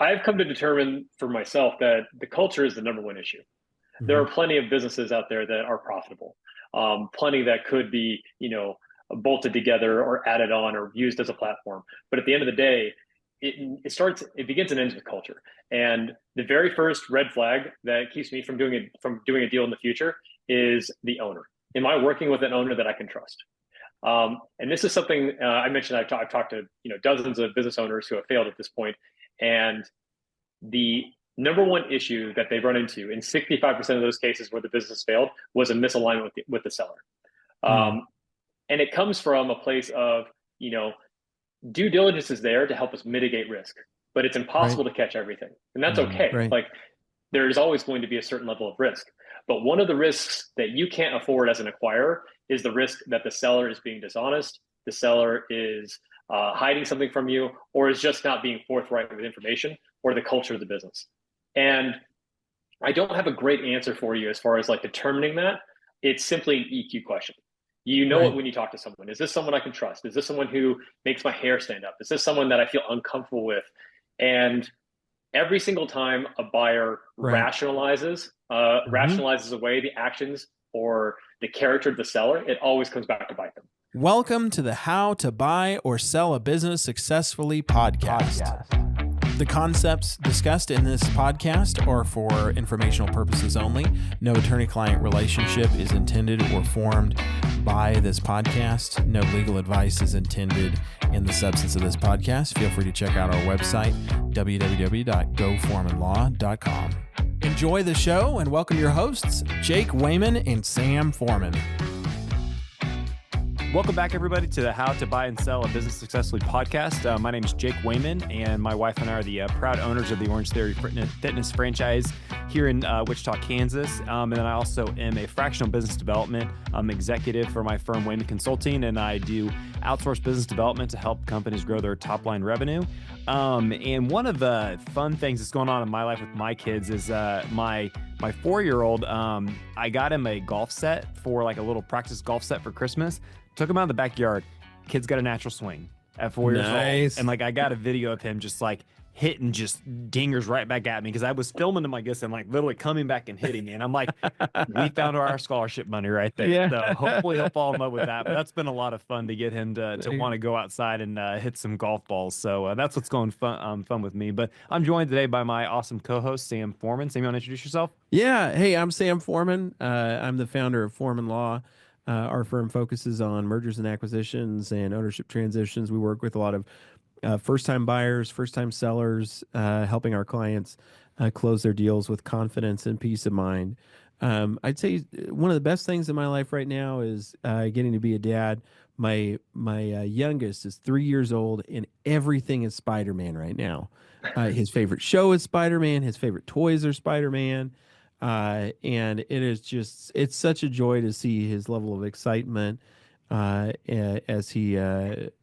I've come to determine for myself that the culture is the number one issue. There Hmm. are plenty of businesses out there that are profitable, plenty that could be, bolted together or added on or used as a platform. But at the end of the day, it begins and ends with culture. And the very first red flag that keeps me from doing a deal in the future is the owner. Am I working with an owner that I can trust? And this is something I mentioned. I've talked to dozens of business owners who have failed at this point, and the number one issue that they've run into in 65% of those cases where the business failed was a misalignment with the seller. Mm. Um, and it comes from a place of, you know, due diligence is there to help us mitigate risk, but it's Right. impossible to catch everything. And that's Mm. okay. Right. Like there's always going to be a certain level of risk. But one of the risks that you can't afford as an acquirer is the risk that the seller is being dishonest, the seller is hiding something from you, or is just not being forthright with information or the culture of the business. And I don't have a great answer for you as far as like determining that. It's simply an EQ question. You know it Right. when you talk to someone. Is this someone I can trust? Is this someone who makes my hair stand up? Is this someone that I feel uncomfortable with? And every single time a buyer Right. Hmm. rationalizes away the actions or the character of the seller, it always comes back to bite them. Welcome to the How to Buy or Sell a Business Successfully podcast. The concepts discussed in this podcast are for informational purposes only. No attorney-client relationship is intended or formed by this podcast. No legal advice is intended in the substance of this podcast. Feel free to check out our website, www.goformanlaw.com. Enjoy the show and welcome your hosts, Jake Wayman and Sam Foreman. Welcome back, everybody, to the How to Buy and Sell a Business Successfully podcast. My name is Jake Wayman, and my wife and I are the proud owners of the Orange Theory Fitness franchise here in Wichita, Kansas. And then I also am a fractional business development executive for my firm, Wayman Consulting, and I do outsource business development to help companies grow their top-line revenue. And one of the fun things that's going on in my life with my kids is my 4-year-old, I got him a golf set for like a little practice golf set for Christmas. Took him out in the backyard. Kid's got a natural swing at 4 years old. Nice. And like I got a video of him just like hitting just dingers right back at me because I was filming him like this and like literally coming back and hitting me. And I'm like, we found our scholarship money right there. Yeah. So hopefully he'll fall in love with that. But that's been a lot of fun to get him to want to go outside and hit some golf balls. So that's what's going fun with me. But I'm joined today by my awesome co-host, Sam Foreman. Sam, you want to introduce yourself? Yeah. Hey, I'm Sam Foreman. I'm the founder of Foreman Law. Our firm focuses on mergers and acquisitions and ownership transitions. We work with a lot of first-time buyers, first-time sellers, helping our clients close their deals with confidence and peace of mind. I'd say one of the best things in my life right now is getting to be a dad. My youngest is 3 years old, and everything is Spider-Man right now. His favorite show is Spider-Man. His favorite toys are Spider-Man. And it's such a joy to see his level of excitement as he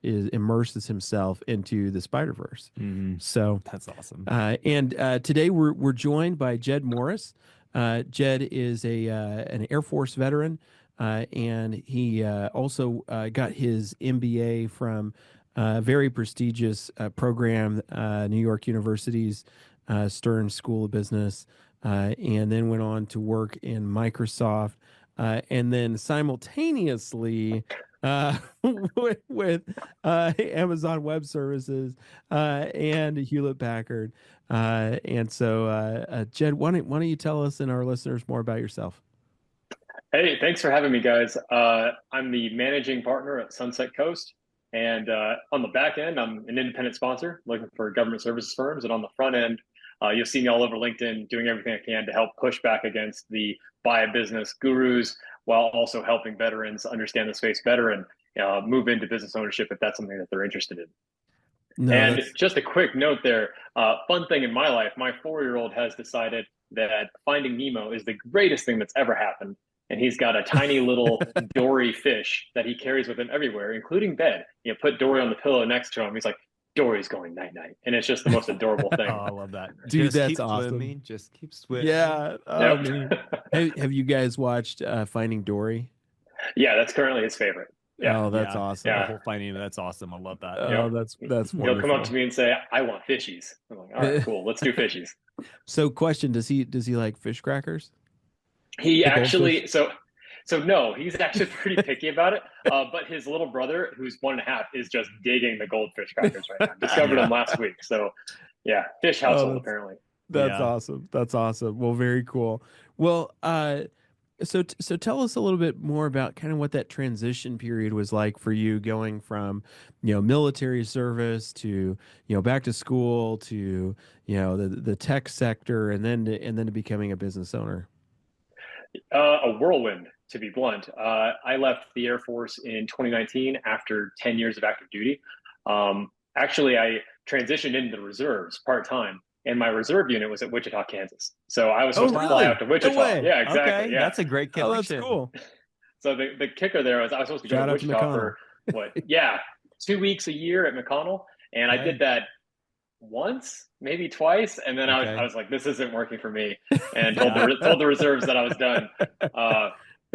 immerses himself into the Spider-Verse. Mm-hmm. So That's awesome. and today we're joined by Jed Morris. Jed is an Air Force veteran, and he also got his MBA from a very prestigious program, New York University's Stern School of Business, and then went on to work in Microsoft, and then simultaneously with Amazon Web Services and Hewlett Packard. And so, Jed, why don't you tell us and our listeners more about yourself? Hey, thanks for having me, guys. I'm the managing partner at Sunset Coast. And on the back end, I'm an independent sponsor looking for government services firms. And on the front end, you'll see me all over LinkedIn doing everything I can to help push back against the buy a business gurus while also helping veterans understand the space better and move into business ownership if that's something that they're interested in. No, And that's just a quick note there, fun thing in my life, my 4-year-old has decided that Finding Nemo is the greatest thing that's ever happened. And he's got a tiny little Dory fish that he carries with him everywhere, including bed. You know, put Dory on the pillow next to him. He's like, Dory's going night night. And it's just the most adorable Oh, thing. I love that. dude, Just that's keep awesome. swimming. Just keep swimming. Yeah. Oh Yep. man. Have you guys watched Finding Dory? Yeah, that's currently his favorite. Yeah, Oh, that's Yeah, the awesome. yeah, whole finding that's awesome. I love that. yep. Oh, that's He'll come up to wonderful. me and say, "I want fishies." I'm like, "All right, cool, let's do fishies." So, question: Does he like fish crackers, He the goldfish? actually, so no, he's actually pretty picky about it. But his little brother, who's 1.5, is just digging the goldfish crackers right now. Discovered them Yeah, last week. So yeah, fish Oh, household apparently. that's yeah. awesome. That's awesome. Well, very cool. Well, so tell us a little bit more about kind of what that transition period was like for you, going from, military service to, back to school to, the tech sector, and then to becoming a business owner. A whirlwind, to be blunt. I left the Air Force in 2019 after 10 years of active duty. Actually, I transitioned into the reserves part time, and my reserve unit was at Wichita, Kansas. So I was Oh, supposed to fly out really? to No Wichita. way. Yeah, exactly. Okay, Yeah. that's a great Oh, that's connection. cool. So the kicker there was I was supposed to go to Shout out to Wichita McConnell. for what? Yeah, 2 weeks a year at McConnell, and I did Okay. that once, maybe twice, and then I Okay. was like, this isn't working for me, and Yeah. told the reserves that I was done,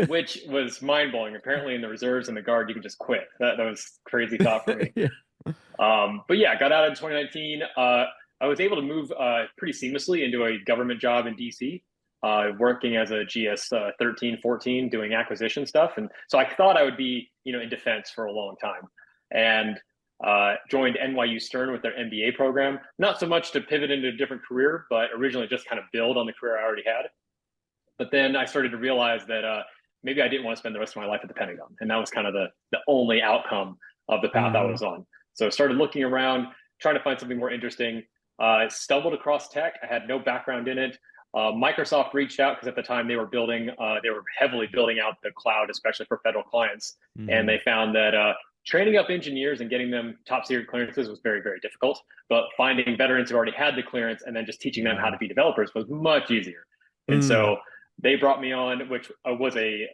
which was mind blowing. Apparently, in the reserves and the guard, you can just quit. That was crazy thought for me. Yeah. But yeah, got out in 2019. I was able to move pretty seamlessly into a government job in DC, working as a GS 13, 14, doing acquisition stuff. And so I thought I would be, in defense for a long time. And joined NYU Stern with their MBA program, not so much to pivot into a different career, but originally just kind of build on the career I already had. But then I started to realize that maybe I didn't want to spend the rest of my life at the Pentagon. And that was kind of the only outcome of the path I Mhm. was on. So I started looking around, trying to find something more interesting. Stumbled across tech. I had no background in it. Microsoft reached out because at the time they were heavily building out the cloud, especially for federal clients. And Hmm. they found that training up engineers and getting them top secret clearances was very, very difficult. But finding veterans who already had the clearance and then just teaching them how Yeah. to be developers was much easier. And Mm. so they brought me on, which was an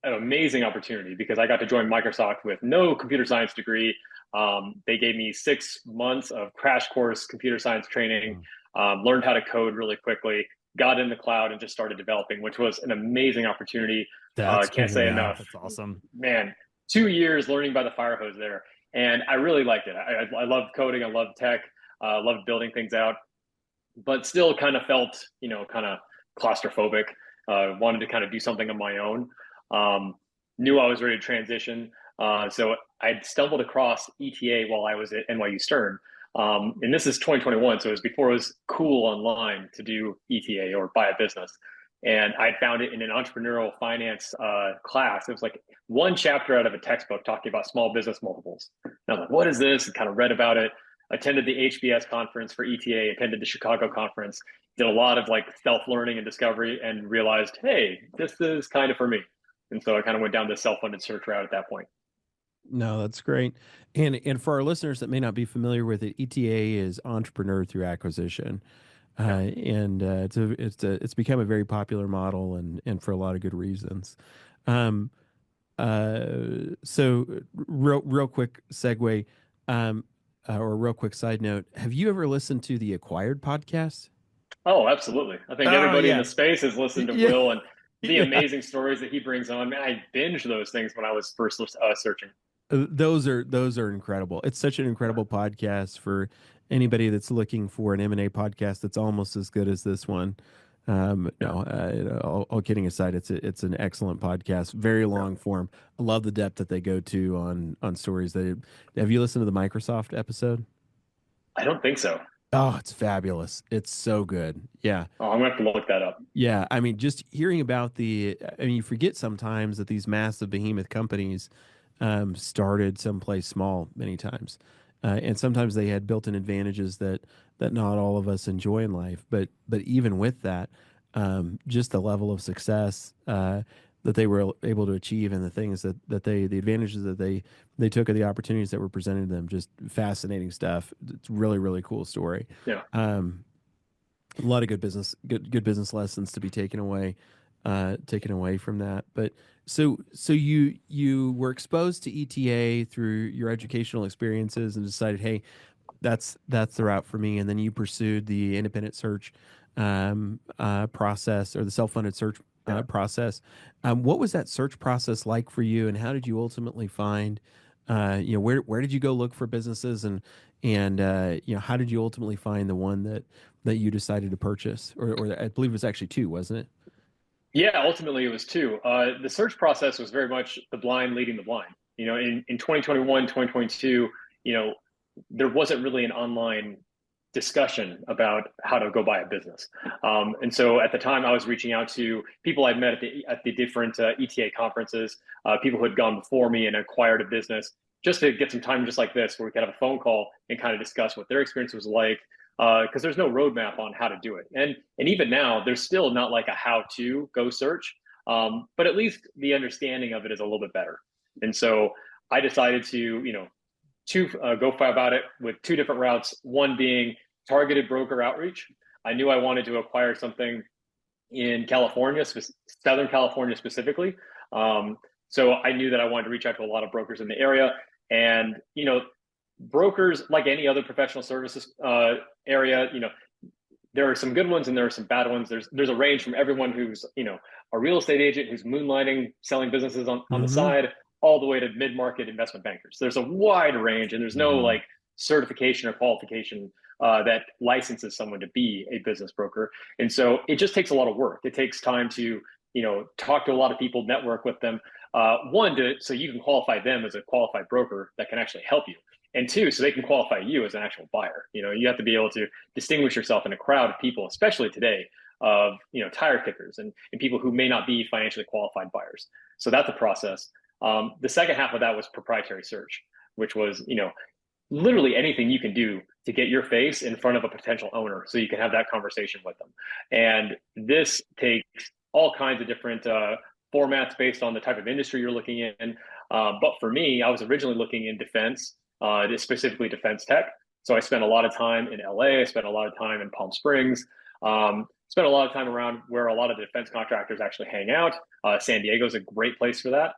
amazing opportunity because I got to join Microsoft with no computer science degree. They gave me 6 months of crash course computer science training, learned how to code really quickly, got in the cloud, and just started developing, which was an amazing opportunity. That's Can't say cool. Yeah, enough. that's awesome. Man, 2 years learning by the fire hose there. And I really liked it. I loved coding. I loved tech. Loved building things out, but still kind of felt, kind of claustrophobic. Wanted to kind of do something on my own. Um, Knew I was ready to transition. So I stumbled across ETA while I was at NYU Stern. And this is 2021, so it was before it was cool online to do ETA or buy a business. And I found it in an entrepreneurial finance class. It was like one chapter out of a textbook talking about small business multiples. And I was like, what is this? And kind of read about it. Attended the HBS conference for ETA, attended the Chicago conference, did a lot of like self-learning and discovery, and realized, hey, this is kind of for me. And so I kind of went down the self-funded search route at that point. No, that's great. And for our listeners that may not be familiar with it, ETA is entrepreneur through acquisition. Yeah. And it's become a very popular model, and for a lot of good reasons. Um, so real quick segue, um, or real quick side note: have you ever listened to the Acquired podcast? Oh, absolutely. I think Oh everybody in the yeah, space has listened to yeah, Will and the yeah. amazing stories that he brings on. Man, I binged those things when I was first searching. Those are incredible. It's such an Yeah. incredible podcast for anybody that's looking for an M&A podcast that's almost as good as this one. Yeah. No, all kidding aside, it's an excellent podcast, very Yeah. long form. I love the depth that they go to on stories. Have you listened to the Microsoft episode? I don't think so. Oh, it's fabulous. It's so good. Yeah. Oh, I'm going to have to look that up. Yeah, I mean, just hearing about I mean, you forget sometimes that these massive behemoth companies started someplace small many times, and sometimes they had built-in advantages that not all of us enjoy in life. But even with that, just the level of success that they were able to achieve, and the things the advantages that they took, of the opportunities that were presented to them, just fascinating stuff. It's really really cool story. Yeah. Um, a lot of good business lessons to be taken away from that. But so you were exposed to ETA through your educational experiences and decided, hey, that's the route for me. And then you pursued the independent search process, or the self-funded search Yeah. process. What was that search process like for you, and how did you ultimately find, where did you go look for businesses, and how did you ultimately find the one that you decided to purchase, or I believe it was actually two, wasn't it? Yeah, ultimately it was two. The search process was very much the blind leading the blind. In 2021, 2022, there wasn't really an online discussion about how to go buy a business. And so at the time, I was reaching out to people I'd met at the different ETA conferences, people who had gone before me and acquired a business, just to get some time just like this, where we could have a phone call and kind of discuss what their experience was like. Because there's no roadmap on how to do it, and even now, there's still not like a how to go search, but at least the understanding of it is a little bit better. And so I decided to, go about it with two different routes. One being targeted broker outreach. I knew I wanted to acquire something in California, Southern California specifically. So I knew that I wanted to reach out to a lot of brokers in the area. And, brokers, like any other professional services area, there are some good ones and there are some bad ones. There's a range from everyone who's, a real estate agent who's moonlighting, selling businesses on the Mm-hmm. side, all the way to mid-market investment bankers. There's a wide range, and there's no like certification or qualification that licenses someone to be a business broker. And so it just takes a lot of work. It takes time to, talk to a lot of people, network with them. So you can qualify them as a qualified broker that can actually help you. And two, so they can qualify you as an actual buyer. You have to be able to distinguish yourself in a crowd of people, especially today, of tire kickers and people who may not be financially qualified buyers. So that's a process. The second half of that was proprietary search, which was literally anything you can do to get your face in front of a potential owner so you can have that conversation with them. And this takes all kinds of different formats based on the type of industry you're looking in. But for me, I was originally looking in defense, specifically defense tech. So I spent a lot of time in LA. I spent a lot of time in Palm Springs. Spent a lot of time around where a lot of the defense contractors actually hang out. San Diego is a great place for that.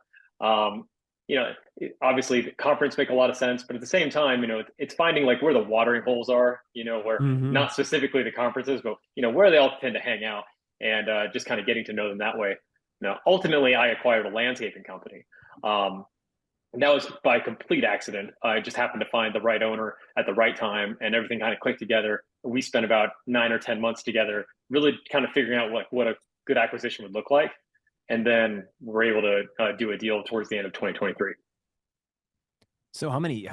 Obviously the conference make a lot of sense, but at the same time, it's finding like where the watering holes are, where Mm-hmm. not specifically the conferences, but where they all tend to hang out, and just kind of getting to know them that way. Now, ultimately, I acquired a landscaping company. And that was by complete accident. I just happened to find the right owner at the right time, and everything kind of clicked together. We spent about 9 or 10 months together, really kind of figuring out what a good acquisition would look like. And then we're able to do a deal towards the end of 2023. So how many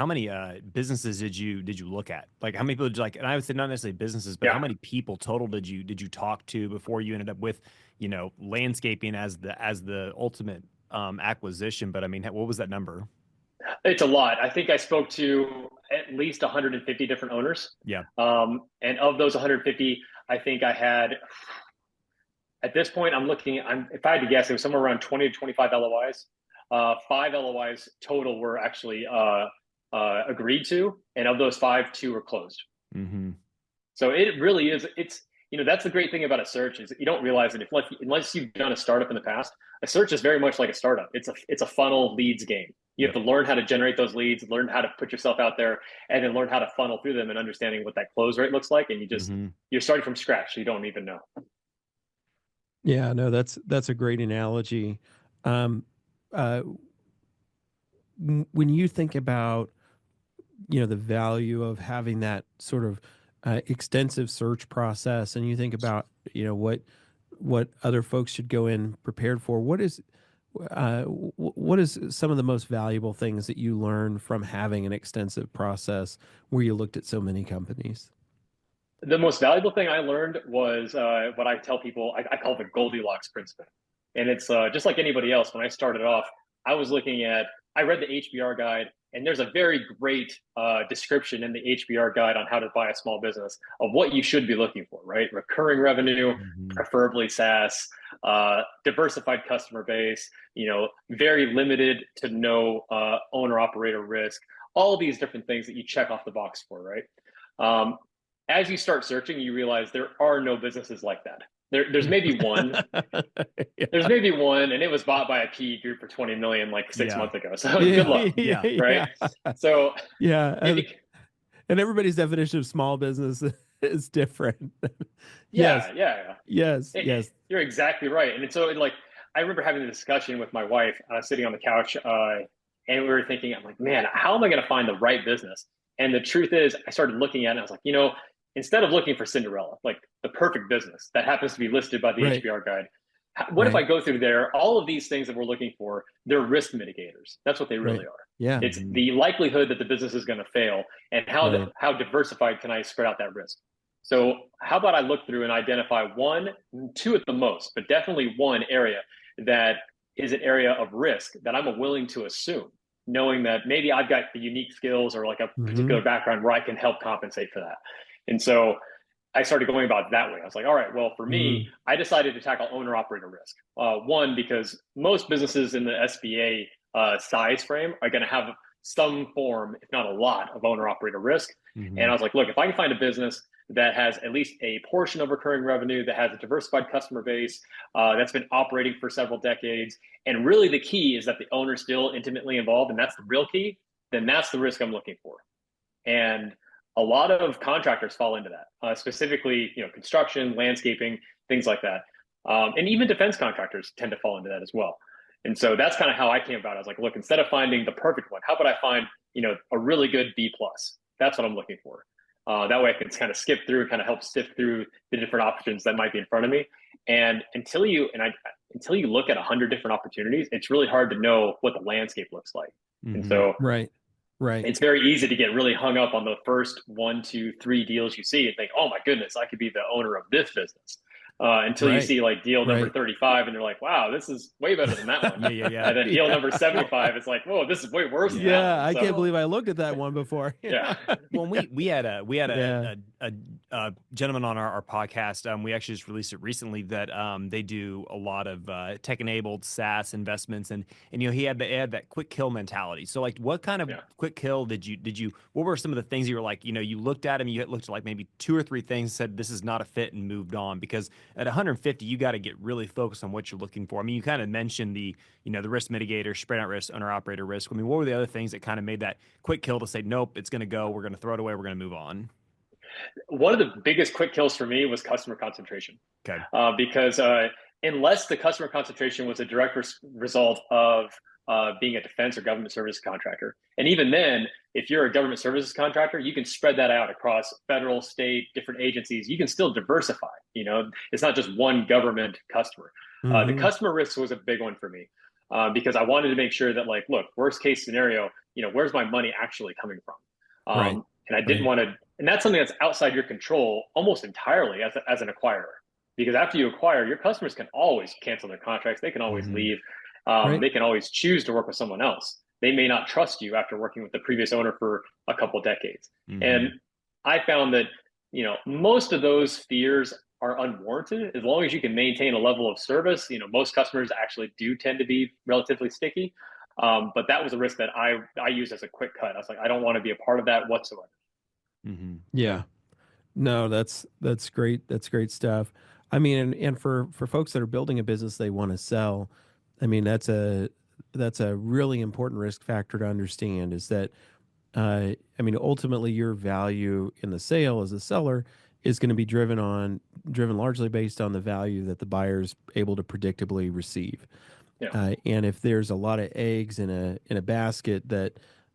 businesses did you look at? Like how many people did you like? And I would say not necessarily businesses, but how Yeah, many people total did you talk to before you ended up with landscaping as the ultimate acquisition? But I mean, what was that number? it's a lot. I think I spoke to at least 150 different owners. Yeah. And of those 150, I think I had, at this point, if I had to guess, it was somewhere around 20 to 25 LOIs. Five LOIs total were actually agreed to. And of those five, two were closed. Mm-hmm. So it really is. That's the great thing about a search is you don't realize that unless you've done a startup in the past, a search is very much like a startup. It's a funnel leads game. You have Yep. to learn how to generate those leads, learn how to put yourself out there, and then learn how to funnel through them and understanding what that close rate looks like. And Mm-hmm. you're starting from scratch. So you don't even know. Yeah, no, that's a great analogy. Um, uh, when you think about the value of having that sort of extensive search process, and you think about what other folks should go in prepared for, what is some of the most valuable things that you learned from having an extensive process where you looked at so many companies? The most valuable thing I learned was what I tell people. I call the Goldilocks principle, and it's just like anybody else. When I started off, I read the HBR guide, and there's a very great description in the HBR guide on how to buy a small business of what you should be looking for. Right, recurring revenue, Mm-hmm. preferably SaaS, diversified customer base. Very limited to no owner operator risk. All these different things that you check off the box for. Right. Um, as you start searching, you realize there are no businesses like that. There's maybe one. There's Yeah. maybe one, and it was bought by a PE group for 20 million like six Yeah. months ago. So Yeah, good luck, Yeah. right? yeah, So yeah. it, And everybody's definition of small business is different. Yes, Yeah, yeah, yes, yeah. yes. You're exactly right. And so, like, I remember having a discussion with my wife, sitting on the couch, and we were thinking, I'm like, man, how am I going to find the right business? And the truth is, I started looking at it, and I was like, instead of looking for Cinderella, like the perfect business that happens to be listed by the Right, HBR guide, what if I right, go through there? All of these things that we're looking for, they're risk mitigators. That's what they right. really are. Yeah, It's Hmm. the likelihood that the business is going to fail, and right. how diversified can I spread out that risk? So how about I look through and identify one, two at the most, but definitely one area that is an area of risk that I'm willing to assume, knowing that maybe I've got the unique skills or like a Hmm. particular background where I can help compensate for that. And so I started going about it that way. I was like, all right, well, for me, Mm. I decided to tackle owner operator risk. One, because most businesses in the SBA size frame are going to have some form, if not a lot, of owner operator risk. And Hmm. I was like, look, if I can find a business that has at least a portion of recurring revenue, that has a diversified customer base, that's been operating for several decades, and really the key is that the owner's still intimately involved, and that's the real key, then that's the risk I'm looking for. And a lot of contractors fall into that, specifically, construction, landscaping, things like that. And even defense contractors tend to fall into that as well. And so that's kind of how I came about it. I was like, look, instead of finding the perfect one, how about I find, a really good B plus? That's what I'm looking for. That way I can kind of skip through, kind of help sift through the different options that might be in front of me. And until you look at 100 different opportunities, it's really hard to know what the landscape looks like. And Hmm. so Right, right. it's very easy to get really hung up on the first one, two, three deals you see and think, oh my goodness, I could be the owner of this business. Until you Right, see like deal number right. 35 and you're like, wow, this is way better than that one. Yeah, yeah, yeah. And then deal Yeah. number 75 is like, whoa, this is way worse than that Yeah, one. I can't So believe I looked at that one before. yeah. Well, we had Yeah. a gentleman on our podcast. We actually just released it recently that they do a lot of tech enabled SaaS investments, and he had that quick kill mentality. So like, what kind of Yeah. quick kill did you? What were some of the things you were like? You looked at him, you looked at like maybe two or three things, said this is not a fit, and moved on. Because at 150, you got to get really focused on what you're looking for. I mean, you kind of mentioned the risk mitigator, spread out risk, owner operator risk. I mean, what were the other things that kind of made that quick kill to say, nope, it's going to go. We're going to throw it away. We're going to move on. One of the biggest quick kills for me was customer concentration, Okay. because unless the customer concentration was a direct result of being a defense or government services contractor, and even then, if you're a government services contractor, you can spread that out across federal, state, different agencies. You can still diversify. It's not just one government customer. The Hmm. customer risk was a big one for me, because I wanted to make sure that, like, look, worst case scenario, where's my money actually coming from? Right, And I didn't right, want to, and that's something that's outside your control almost entirely as an acquirer. Because after you acquire, your customers can always cancel their contracts. They can always Hmm. leave. right. They can always choose to work with someone else. They may not trust you after working with the previous owner for a couple of decades. And Hmm. I found that, most of those fears are unwarranted as long as you can maintain a level of service. Most customers actually do tend to be relatively sticky. But that was a risk that I used as a quick cut. I was like, I don't want to be a part of that whatsoever. Hmm. Okay. Yeah. No, that's great. That's great stuff. I mean, and for folks that are building a business they want to sell, I mean, that's a really important risk factor to understand is that I mean, ultimately your value in the sale as a seller is going to be driven largely based on the value that the buyer's able to predictably receive. Yeah. And if there's a lot of eggs in a basket that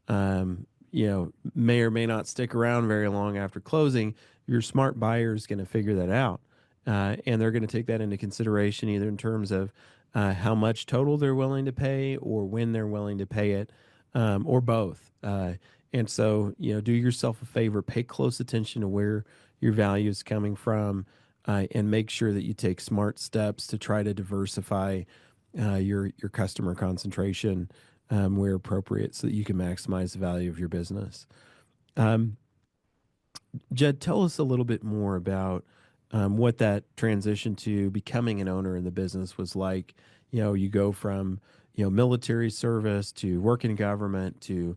may or may not stick around very long after closing, your smart buyer is going to figure that out, and they're going to take that into consideration either in terms of how much total they're willing to pay or when they're willing to pay it, or both. And so, do yourself a favor, pay close attention to where your value is coming from, and make sure that you take smart steps to try to diversify your customer concentration where appropriate, so that you can maximize the value of your business. Um, Jed, tell us a little bit more about what that transition to becoming an owner in the business was like. You go from military service to work in government to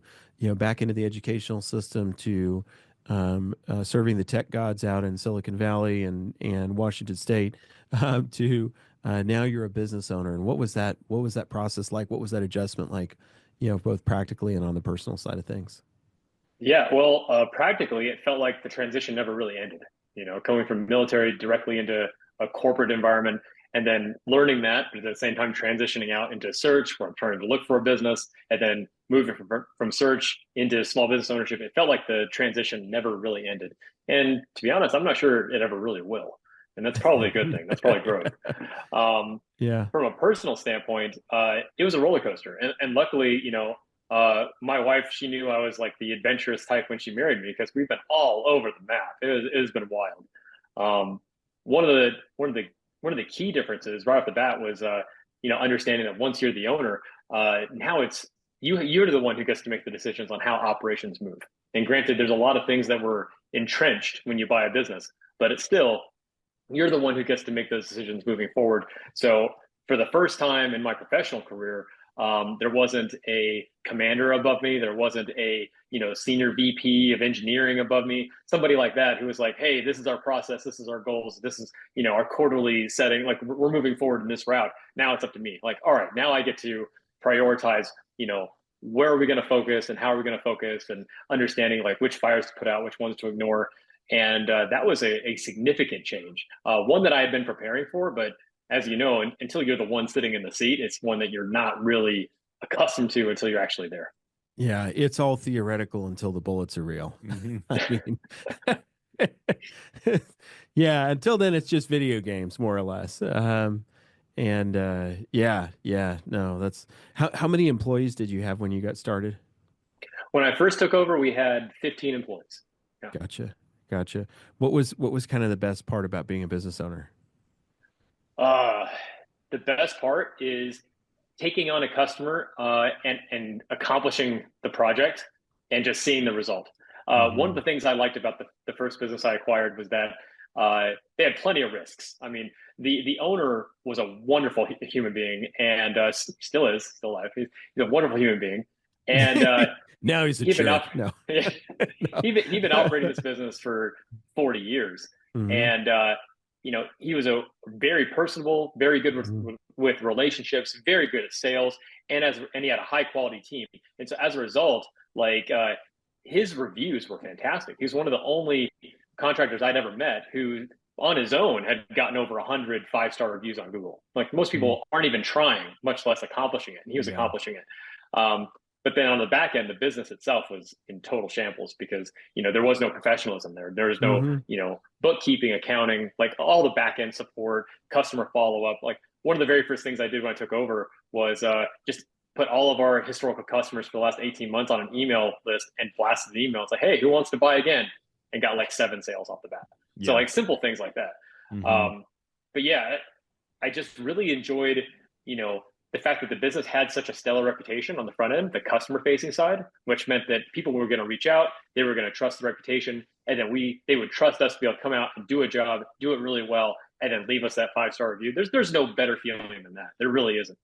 back into the educational system to serving the tech gods out in Silicon Valley and Washington State, to now you're a business owner. And what was that? What was that process like? What was that adjustment like? Both practically and on the personal side of things. Yeah, well, practically, it felt like the transition never really ended. coming from military directly into a corporate environment, and then learning that, but at the same time transitioning out into search where I'm trying to look for a business, and then moving from search into small business ownership. It felt like the transition never really ended. And to be honest, I'm not sure it ever really will. And that's probably a good thing. That's probably growth. Yeah. From a personal standpoint, it was a roller coaster. And luckily, my wife, she knew I was like the adventurous type when she married me, because we've been all over the map. It has been wild. Um, one of the one of the one of the key differences right off the bat was understanding that once you're the owner, now it's you're the one who gets to make the decisions on how operations move. And granted, there's a lot of things that were entrenched when you buy a business, but it's still you're the one who gets to make those decisions moving forward. So for the first time in my professional career, there wasn't a commander above me. There wasn't a senior VP of engineering above me. Somebody like that who was like, "Hey, this is our process. This is our goals. This is our quarterly setting. Like we're moving forward in this route. Now it's up to me. Like, all right, now I get to prioritize. Where are we going to focus and how are we going to focus, and understanding like which fires to put out, which ones to ignore." And that was a significant change, one that I had been preparing for, but as you know, until you're the one sitting in the seat, it's one that you're not really accustomed to until you're actually there. Yeah, it's all theoretical until the bullets are real. Mm-hmm. I mean, yeah, until then it's just video games, more or less. Yeah, no, that's how many employees did you have when you got started? When I first took over, we had 15 employees. Yeah. Gotcha. Gotcha. What was kind of the best part about being a business owner? Uh, the best part is taking on a customer and accomplishing the project and just seeing the result. One of Hmm. the things I liked about the first business I acquired was that they had plenty of risks. I mean, the owner was a wonderful human being, and still is, still alive. He's a wonderful human being, and Now he's a he'd been jerk. up. No. No. He'd been operating this business for 40 years. Hmm. And, he was a very personable, very good Hmm. with relationships, very good at sales, and he had a high quality team. And so as a result, like his reviews were fantastic. He was one of the only contractors I'd ever met who on his own had gotten over 100 5-star reviews on Google. Like most Hmm. people aren't even trying, much less accomplishing it. And he was Yeah. accomplishing it. But then on the back end, the business itself was in total shambles because there was no professionalism there. There was no Hmm. bookkeeping, accounting, like all the back end support, customer follow up. Like one of the very first things I did when I took over was just put all of our historical customers for the last 18 months on an email list and blasted the email. It's like, hey, who wants to buy again? And got like 7 sales off the bat. So Yeah. like simple things like that. Mm-hmm. But yeah, I just really enjoyed, the fact that the business had such a stellar reputation on the front end, the customer facing side, which meant that people were going to reach out, they were going to trust the reputation, and then they would trust us to be able to come out and do a job, do it really well, and then leave us that 5-star review. There's no better feeling than that. There really isn't.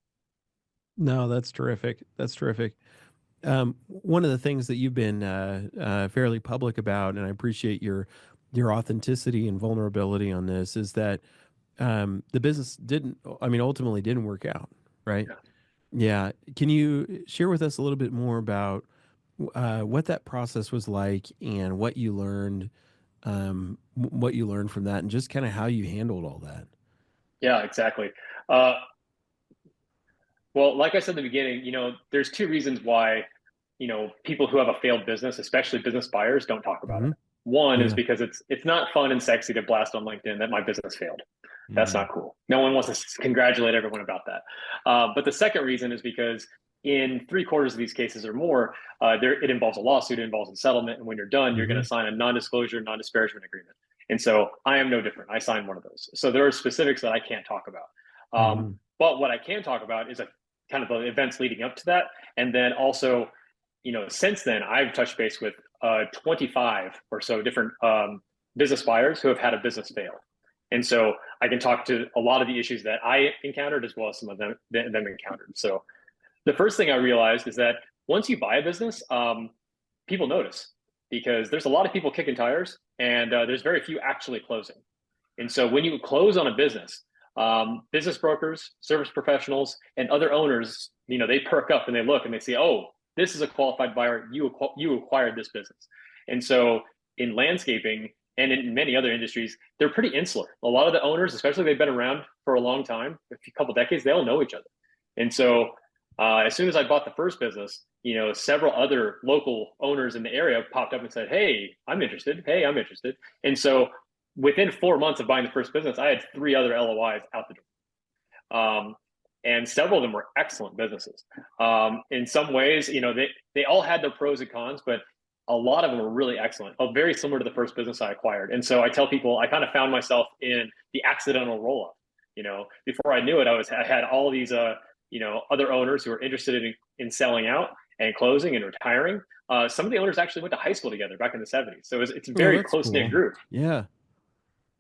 No, that's terrific. That's terrific. One of the things that you've been fairly public about, and I appreciate your authenticity and vulnerability on this, is that the business ultimately didn't work out, right? Yeah. Yeah. Can you share with us a little bit more about what that process was like and what you learned from that, and just kind of how you handled all that? Yeah, exactly. Uh, well, like I said in the beginning, there's 2 reasons why, people who have a failed business, especially business buyers, don't talk about it. Hmm. One is Yeah. because it's not fun and sexy to blast on LinkedIn that my business failed. That's Mm-hmm. not cool. No one wants to congratulate everyone about that. But the second reason is because in 3/4 of these cases or more, it involves a lawsuit, it involves a settlement, and when you're done, you're going Hmm. to sign a non-disclosure, non-disparagement agreement. And so I am no different. I signed one of those. So there are specifics that I can't talk about. Hmm. But what I can talk about is a kind of the events leading up to that, and then also, since then I've touched base with 25 or so different business buyers who have had a business fail. And so I can talk to a lot of the issues that I encountered as well as some of them encountered. So the first thing I realized is that once you buy a business, people notice because there's a lot of people kicking tires and there's very few actually closing. And so when you close on a business, business brokers, service professionals, and other owners, they perk up and they look and they see, oh, this is a qualified buyer. You acquired this business. And so in landscaping, and in many other industries, they're pretty insular. A lot of the owners, especially if they've been around for a long time, a couple decades, they all know each other. And so as soon as I bought the first business, several other local owners in the area popped up and said, "Hey, I'm interested. Hey, I'm interested." And so within 4 months of buying the first business, I had three other LOIs out the door. And several of them were excellent businesses. In some ways, they all had their pros and cons, but a lot of them were really excellent, very similar to the first business I acquired. And so I tell people I kind of found myself in the accidental roll up. Before I knew it, I had all these other owners who were interested in selling out and closing and retiring. Some of the owners actually went to high school together back in the 70s. So it's a Oh, very that's close knit cool. group. Yeah.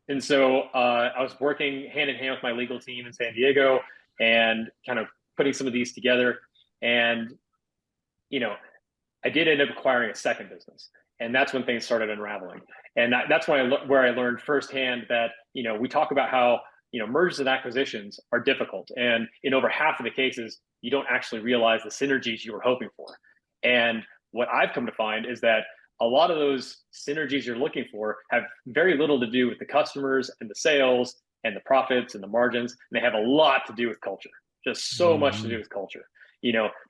And so I was working hand in hand with my legal team in San Diego and kind of putting some of these together. And, I did end up acquiring a second business. And that's when things started unraveling. And that's where I learned firsthand that, we talk about how, mergers and acquisitions are difficult. And in over half of the cases, you don't actually realize the synergies you were hoping for. And what I've come to find is that a lot of those synergies you're looking for have very little to do with the customers and the sales and the profits and the margins. And they have a lot to do with culture, just so much to do with culture.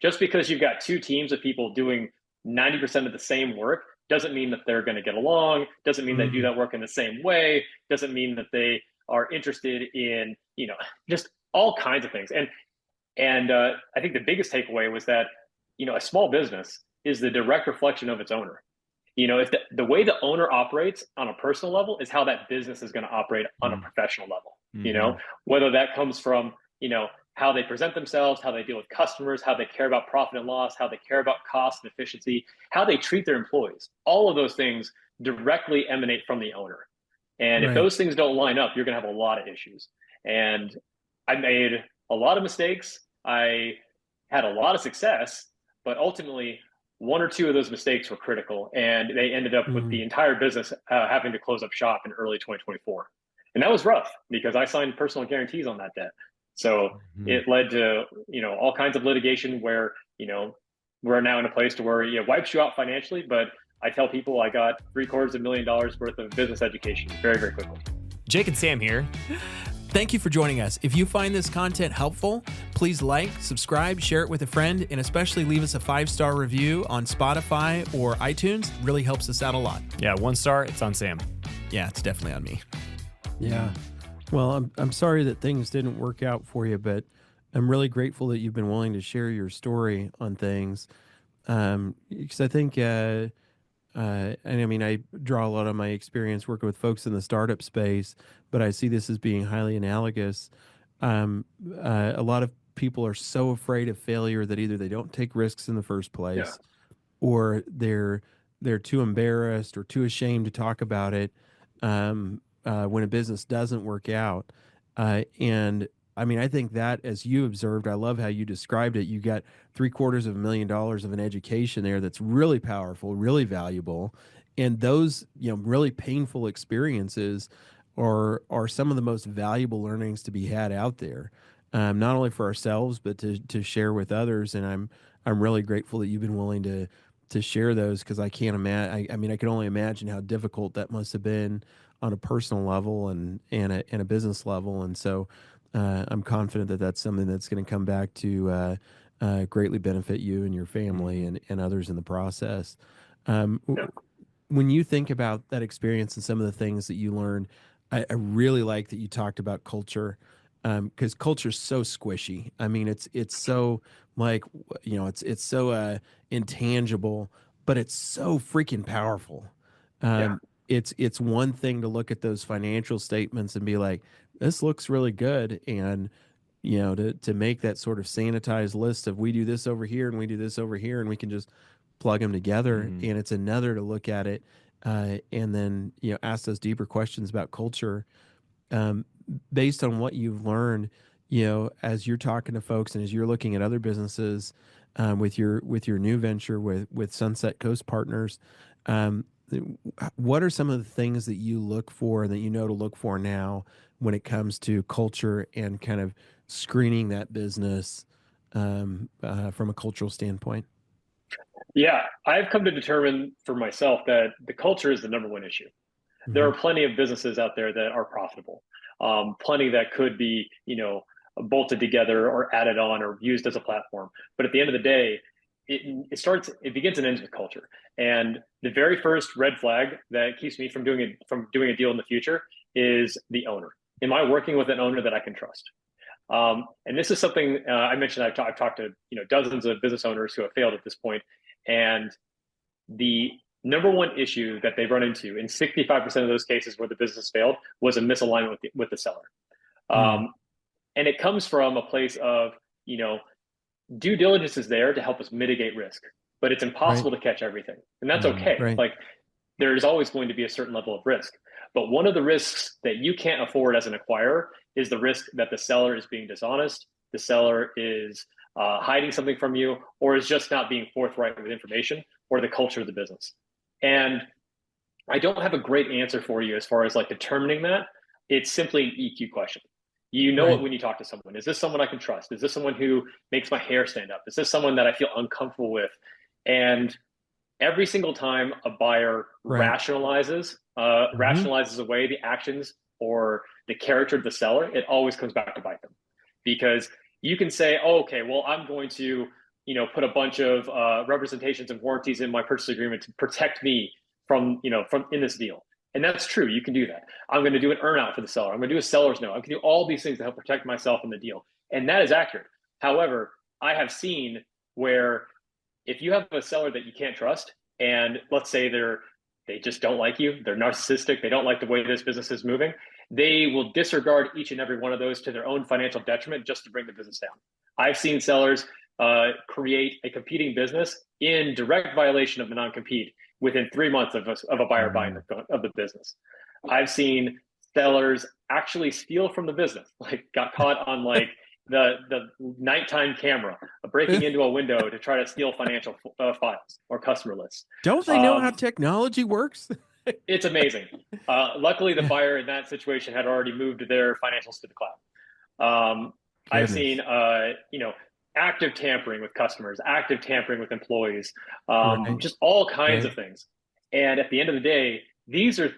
Just because you've got two teams of people doing 90% of the same work doesn't mean that they're going to get along, doesn't mean they do that work in the same way, doesn't mean that they are interested in, just all kinds of things. And I think the biggest takeaway was that, a small business is the direct reflection of its owner. If the way the owner operates on a personal level is how that business is going to operate on a professional level. Whether that comes from, how they present themselves, how they deal with customers, how they care about profit and loss, how they care about cost and efficiency, how they treat their employees. All of those things directly emanate from the owner. And if those things don't line up, you're going to have a lot of issues. And I made a lot of mistakes. I had a lot of success, but ultimately one or two of those mistakes were critical. And they ended up with the entire business having to close up shop in early 2024. And that was rough because I signed personal guarantees on that debt. So it led to, all kinds of litigation where, we're now in a place to where it wipes you out financially. But I tell people I got $750,000 worth of business education very, very quickly. Jake and Sam here. Thank you for joining us. If you find this content helpful, please like, subscribe, share it with a friend, and especially leave us a 5-star review on Spotify or iTunes. It really helps us out a lot. Yeah, 1 star, it's on Sam. Yeah, it's definitely on me. Yeah. Well, I'm sorry that things didn't work out for you, but I'm really grateful that you've been willing to share your story on things. Because I think, and I mean, I draw a lot of my experience working with folks in the startup space, but I see this as being highly analogous. A lot of people are so afraid of failure that either they don't take risks in the first place, or they're too embarrassed or too ashamed to talk about it. When a business doesn't work out. And I mean, I think that as you observed, I love how you described it. You got $750,000 of an education there that's really powerful, really valuable. And those, really painful experiences are some of the most valuable learnings to be had out there. Not only for ourselves, but to share with others. And I'm really grateful that you've been willing to share those, because I can't imagine. I mean, I can only imagine how difficult that must have been on a personal level and a business level. And so I'm confident that that's something that's going to come back to greatly benefit you and your family and others in the process. When you think about that experience and some of the things that you learned, I really like that you talked about culture, because culture is so squishy. I mean, it's so like, it's so intangible, but it's so freaking powerful. It's one thing to look at those financial statements and be like, this looks really good. And, to make that sort of sanitized list of we do this over here and we do this over here and we can just plug them together. And it's another to look at it and then, ask those deeper questions about culture based on what you've learned, as you're talking to folks and as you're looking at other businesses with your new venture with Sunset Coast Partners. What are some of the things that you look for and that to look for now when it comes to culture and kind of screening that business from a cultural standpoint? Yeah, I've come to determine for myself that the culture is the number one issue. There are Hmm. plenty of businesses out there that are profitable, plenty that could be, bolted together or added on or used as a platform. But at the end of the day, it begins and ends with culture. And the very first red flag that keeps me from doing a deal in the future is the owner. Am I working with an owner that I can trust? And this is something I mentioned. I've talked to dozens of business owners who have failed at this point, and the number one issue that they've run into in 65% of those cases where the business failed was a misalignment with the seller. Mm. Um, and it comes from a place of, you know, due diligence is there to help us mitigate risk, but it's Right. impossible to catch everything. And that's Hmm. okay. Right. Like there's always going to be a certain level of risk. But one of the risks that you can't afford as an acquirer is the risk that the seller is being dishonest, the seller is hiding something from you, or is just not being forthright with information or the culture of the business. And I don't have a great answer for you as far as like determining that. It's simply an EQ question. You know it Right. when you talk to someone. Is this someone I can trust? Is this someone who makes my hair stand up? Is this someone that I feel uncomfortable with? And every single time a buyer Right. Hmm. rationalizes away the actions or the character of the seller, it always comes back to bite them. Because you can say, oh, okay, well, I'm going to, put a bunch of representations and warranties in my purchase agreement to protect me from in this deal. And that's true. You can do that. I'm going to do an earnout for the seller. I'm going to do a seller's note. I can do all these things to help protect myself in the deal. And that is accurate. However, I have seen where if you have a seller that you can't trust, and let's say they just don't like you, they're narcissistic, they don't like the way this business is moving, they will disregard each and every one of those to their own financial detriment just to bring the business down. I've seen sellers create a competing business in direct violation of the non-compete within 3 months of a buyer buying of the business. I've seen sellers actually steal from the business, like got caught on like the nighttime camera, breaking into a window to try to steal financial files or customer lists. Don't they know how Um, technology works? it's amazing. Luckily, the Yeah. buyer in that situation had already moved their financials to the cloud. I've seen, Goodness. active tampering with customers, active tampering with employees, Right. just all kinds Right. of things. And at the end of the day, these are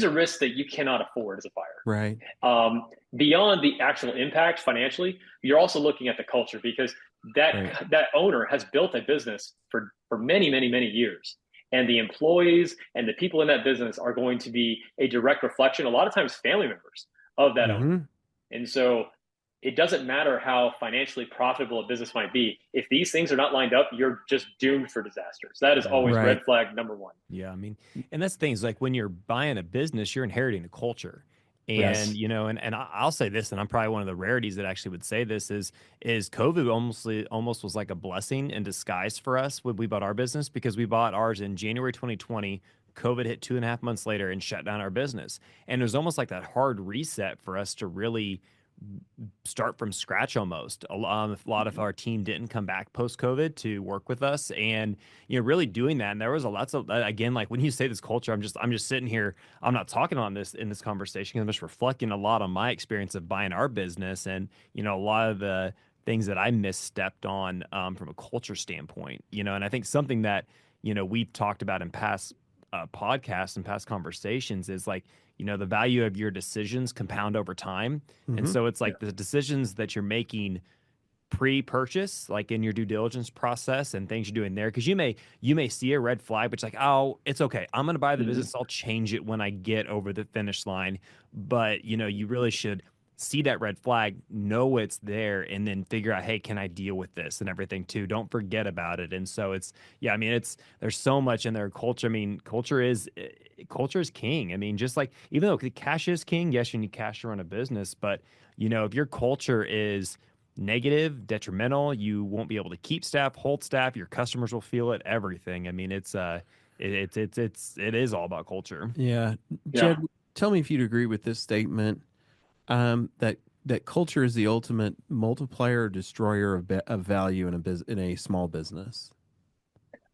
risks that you cannot afford as a buyer. Right. Beyond the actual impact financially, you're also looking at the culture because that Right. that owner has built a business for many, many, many years. And the employees and the people in that business are going to be a direct reflection, a lot of times family members of that owner. Hmm. And so it doesn't matter how financially profitable a business might be. If these things are not lined up, you're just doomed for disasters. That is Yeah. always Right. red flag number one. Yeah, I mean, and that's the thing is like when you're buying a business, you're inheriting a culture. And Yes. and I'll say this, and I'm probably one of the rarities that actually would say this is COVID almost was like a blessing in disguise for us when we bought our business because we bought ours in January 2020. COVID hit 2.5 months later and shut down our business. And it was almost like that hard reset for us to really start from scratch almost. A lot of our team didn't come back post COVID to work with us, and really doing that. And there was a lots of again, like when you say this culture, I'm just sitting here. I'm not talking on this in this conversation. I'm just reflecting a lot on my experience of buying our business, and a lot of the things that I misstepped on from a culture standpoint. And I think something that we've talked about in past podcasts and past conversations is like the value of your decisions compound over time. And Hmm. so it's Yeah. like the decisions that you're making pre-purchase, like in your due diligence process and things you're doing there, because you may see a red flag, but it's like, oh, it's okay. I'm going to buy the Mm-hmm. business. I'll change it when I get over the finish line. But you really should see that red flag, know it's there, and then figure out, hey, can I deal with this and everything too? Don't forget about it. And so it's, yeah, I mean, there's so much in their culture. I mean, culture is king. I mean, just like even though cash is king, yes, you need cash to run a business, but if your culture is negative, detrimental, you won't be able to keep staff, hold staff, your customers will feel it, everything. I mean, it is all about culture. Yeah. Yeah. Jed, tell me if you'd agree with this statement, that culture is the ultimate multiplier or destroyer of value in a small business.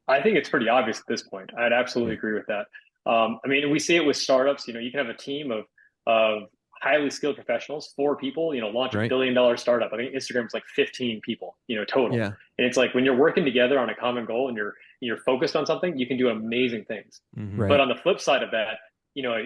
I think it's pretty obvious at this point. I'd absolutely Yeah. agree with that. I mean, we see it with startups. You can have a team of highly skilled professionals, four people. Launch a Right. billion-dollar startup. I think Instagram's like 15 people. Total. Yeah. And it's like when you're working together on a common goal and you're focused on something, you can do amazing things. Hmm. But Right. on the flip side of that,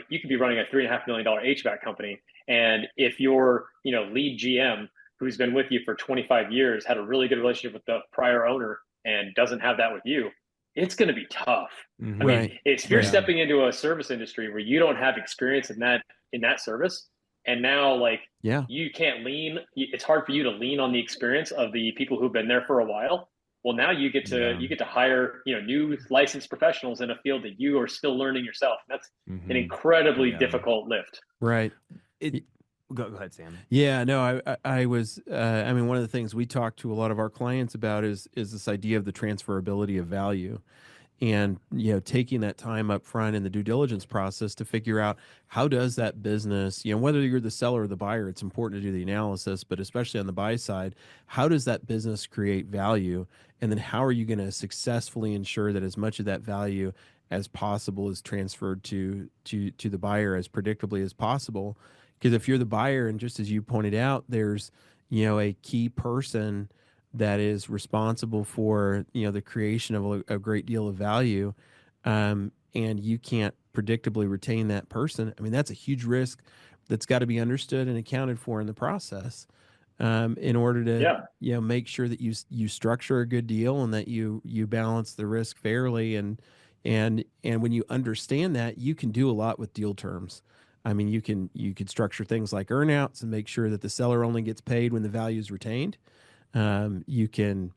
you could be running a $3.5 million HVAC company. And if your, lead GM who's been with you for 25 years had a really good relationship with the prior owner and doesn't have that with you, it's going to be tough. I mean, if you're stepping into a service industry where you don't have experience in that service, and now you can't lean, it's hard for you to lean on the experience of the people who've been there for a while. Well, now you get to hire, new licensed professionals in a field that you are still learning yourself. That's an incredibly difficult lift. Right. Go ahead, Sam. Yeah, no, I was, I mean, one of the things we talk to a lot of our clients about is this idea of the transferability of value. And, taking that time up front in the due diligence process to figure out how does that business, whether you're the seller or the buyer, it's important to do the analysis, but especially on the buy side, how does that business create value? And then how are you going to successfully ensure that as much of that value as possible is transferred to the buyer as predictably as possible? Because if you're the buyer, and just as you pointed out, there's, a key person that is responsible for, the creation of a great deal of value, and you can't predictably retain that person. I mean, that's a huge risk that's got to be understood and accounted for in the process, in order to, make sure that you structure a good deal and that you balance the risk fairly. And when you understand that, you can do a lot with deal terms. I mean, you could structure things like earnouts and make sure that the seller only gets paid when the value is retained. You can,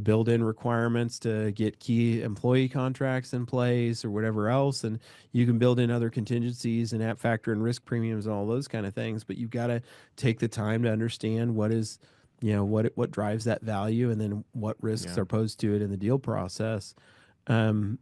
build in requirements to get key employee contracts in place or whatever else. And you can build in other contingencies and factor in risk premiums and all those kind of things. But you've got to take the time to understand what is, what drives that value, and then what risks are posed to it in the deal process. And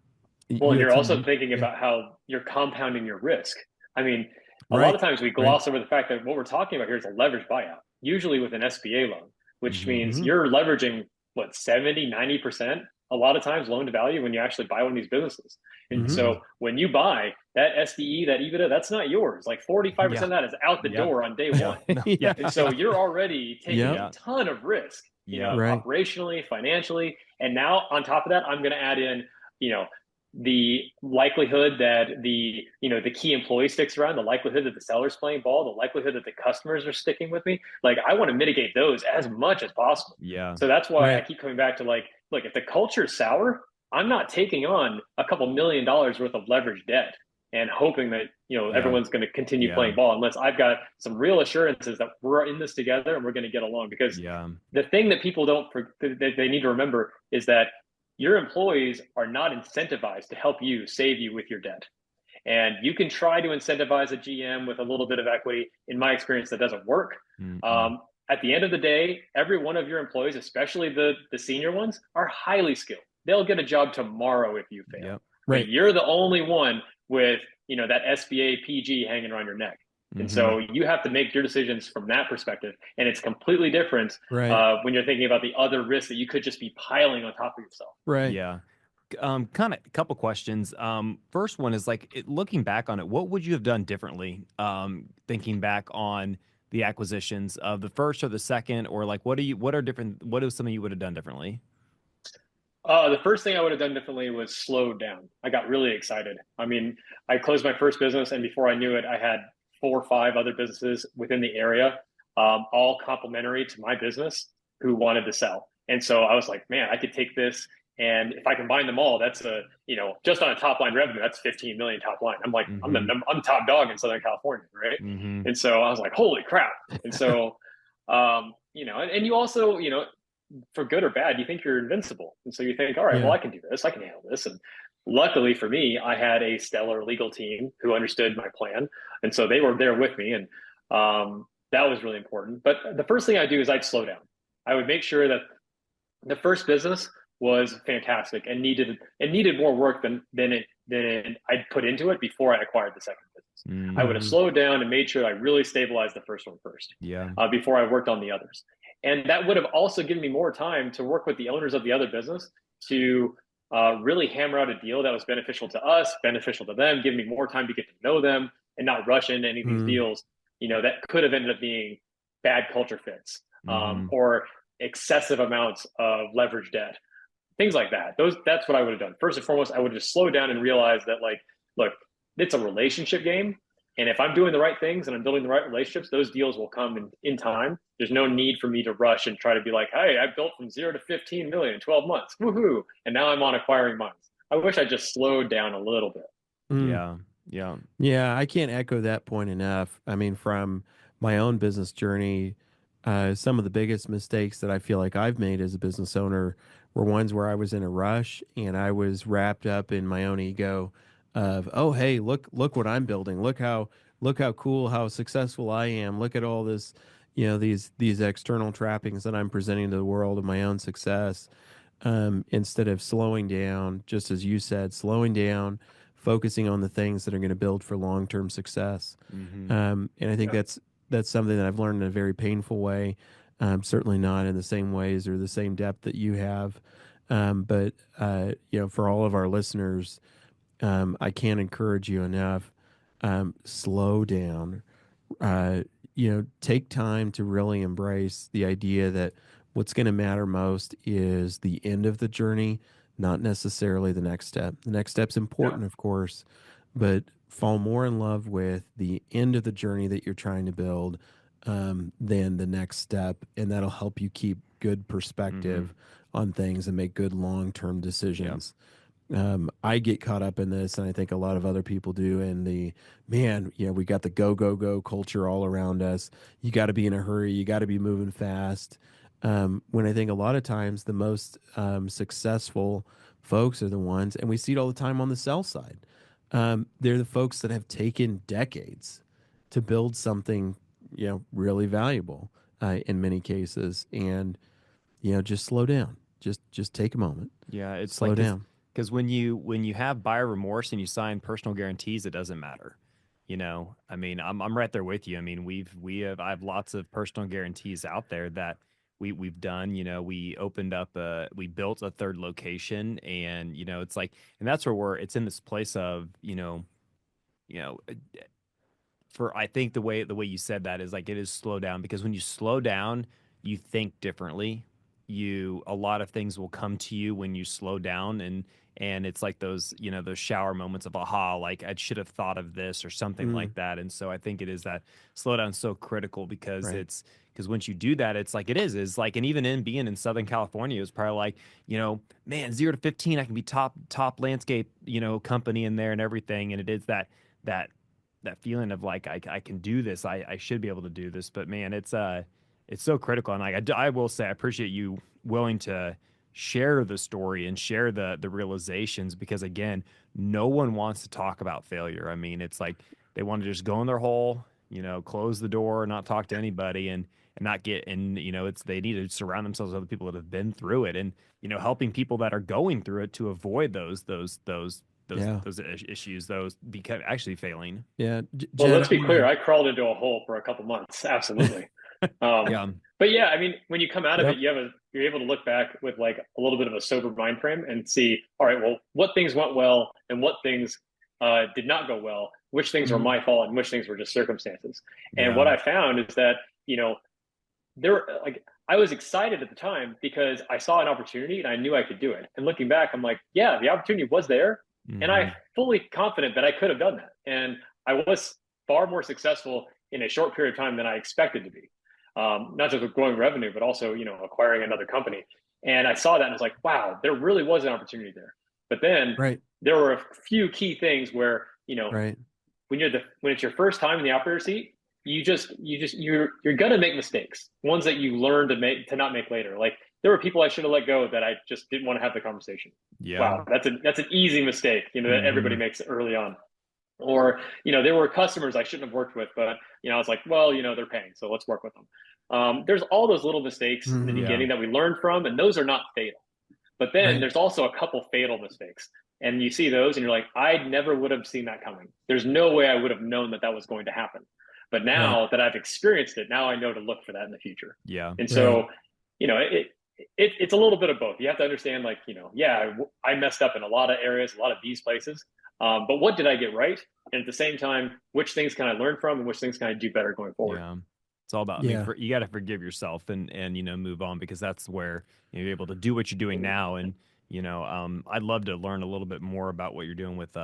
you're also thinking about how you're compounding your risk. I mean, a lot of times we gloss over the fact that what we're talking about here is a leveraged buyout, usually with an SBA loan, which means you're leveraging 70-90% a lot of times loan to value when you actually buy one of these businesses. And so when you buy that SDE, that EBITDA, that's not yours. Like 45% of that is out the door on day one. And so you're already taking a ton of risk, operationally, financially. And now on top of that, I'm going to add in, the likelihood that the key employee sticks around, the likelihood that the seller's playing ball, the likelihood that the customers are sticking with me. I want to mitigate those as much as possible. So that's why I keep coming back to look, if the culture is sour, I'm not taking on a couple $1 million worth of leveraged debt and hoping that, everyone's going to continue playing ball, unless I've got some real assurances that we're in this together and we're going to get along. Because the thing that people they need to remember is that your employees are not incentivized to help you save you with your debt. And you can try to incentivize a GM with a little bit of equity. In my experience, that doesn't work. At the end of the day, every one of your employees, especially the senior ones, are highly skilled. They'll get a job tomorrow if you fail. But you're the only one with, that SBA PG hanging around your neck. And so you have to make your decisions from that perspective. And it's completely different when you're thinking about the other risks that you could just be piling on top of yourself. Yeah. Kind of a couple questions. First one is looking back on it, what would you have done differently? Thinking back on the acquisitions of the first or the second, or what is something you would have done differently? The first thing I would have done differently was slow down. I got really excited. I mean, I closed my first business, and before I knew it, I had 4 or 5 other businesses within the area, all complementary to my business, who wanted to sell. And so I was like, man, I could take this, and if I combine them all, that's just on a top line revenue, that's 15 million top line. I'm like, I'm the top dog in Southern California, right? And so I was like, holy crap. And so, and you also, for good or bad, you think you're invincible. And so you think, all right, well, I can do this, I can handle this. And luckily for me, I had a stellar legal team who understood my plan. And so they were there with me. And that was really important. But the first thing I do is I'd slow down. I would make sure that the first business was fantastic and needed more work than I'd put into it before I acquired the second business. I would have slowed down and made sure I really stabilized the first one first before I worked on the others. And that would have also given me more time to work with the owners of the other business to really hammer out a deal that was beneficial to us, beneficial to them, give me more time to get to know them and not rush into any of these deals, that could have ended up being bad culture fits or excessive amounts of leverage debt, things like that. That's what I would have done. First and foremost, I would just slow down and realize that look, it's a relationship game. And if I'm doing the right things and I'm building the right relationships, those deals will come in time. There's no need for me to rush and try to be like, hey, I built from 0 to 15 million in 12 months. Woohoo. And now I'm on acquiring mines. I wish I just slowed down a little bit. Mm. Yeah. Yeah. Yeah, I can't echo that point enough. I mean, from my own business journey, some of the biggest mistakes that I feel like I've made as a business owner were ones where I was in a rush and I was wrapped up in my own ego of, oh, hey, look what I'm building. Look how cool, how successful I am. Look at all this, these external trappings that I'm presenting to the world of my own success. Instead of slowing down, just as you said, slowing down, focusing on the things that are going to build for long-term success. Mm-hmm. And I think Yeah. that's something that I've learned in a very painful way. Certainly not in the same ways or the same depth that you have. But for all of our listeners, I can't encourage you enough. Slow down. uh, take time to really embrace the idea that what's going to matter most is the end of the journey, not necessarily the next step. The next step's Yeah. important, of course, but fall more in love with the end of the journey that you're trying to build than the next step. And that'll help you keep good Mm-hmm. perspective on things and make good long term Yeah. decisions. I get caught up in this, and I think a lot of other people do. And we got the go, go, go culture all around us. You got to be in a hurry, you got to be moving fast. When I think a lot of times the most successful folks are the ones, and we see it all the time on the sell side. They're the folks that have taken decades to build something, really valuable in many cases. And, just slow down. Just take a moment, Yeah, it's slow like down. because when you have buyer remorse and you sign personal guarantees, it doesn't matter. I mean, I'm right there with you. I mean, I have lots of personal guarantees out there that we've done. We built a third location, and it's like, and that's where it's in this place of you know for I think the way you said that is like it is slow down because when you slow down, you think differently. A lot of things will come to you when you slow down and it's like those shower moments of aha, like I should have thought of this or something Mm, like that. And so I think it is that slow down so critical because right. it's because once you do that, it's like it is like and even in being in Southern California, it's probably like, man, 0 to 15, I can be top landscape, company in there and everything. And it is that that feeling of like I can do this. I should be able to do this. But man, it's so critical. And like I will say I appreciate you willing to share the story and share the realizations because again, no one wants to talk about failure. I mean, it's like they want to just go in their hole, close the door, not talk to anybody and not get and it's they need to surround themselves with other people that have been through it and helping people that are going through it to avoid Yeah. those issues, those become actually failing. Yeah. Well, Jed, let's I'm be clear. gonna. I crawled into a hole for a couple months. Absolutely. Um, Yeah. but yeah, I mean, when you come out of it, Yep. you're able to look back with like a little bit of a sober mind frame and see, all right, well, what things went well and what things did not go well, which things were Mhm. my fault and which things were just circumstances. And Yeah. what I found is that, there like I was excited at the time because I saw an opportunity and I knew I could do it. And looking back, I'm like, yeah, the opportunity was there, and I Hmm. fully confident that I could have done that. And I was far more successful in a short period of time than I expected to be. Not just with growing revenue, but also acquiring another company. And I saw that and I was like, wow, there really was an opportunity there. But then Right. there were a few key things where Right. when it's your first time in the operator seat, you're gonna make mistakes, ones that you learn to not make later. Like there were people I should have let go that I just didn't want to have the conversation. Yeah. Wow, that's an easy mistake, that everybody Hmm. makes early on. Or there were customers I shouldn't have worked with, but I was like, well, they're paying, so let's work with them. There's all those little mistakes in the Hmm. Yeah. beginning that we learned from, and those are not fatal. But then Right. there's also a couple fatal mistakes. And you see those and you're like, I never would have seen that coming. There's no way I would have known that that was going to happen. But Right. now that I've experienced it, now I know to look for that in the future. Yeah. And Right. so, it's a little bit of both. You have to understand, like, yeah, I messed up in a lot of areas, a lot of these places. But what did I get right? And at the same time, which things can I learn from and which things can I do better going forward? Yeah. It's all about, I mean, Yeah. you got to forgive yourself and, move on because that's where you're able to do what you're doing now. And, I'd love to learn a little bit more about what you're doing with,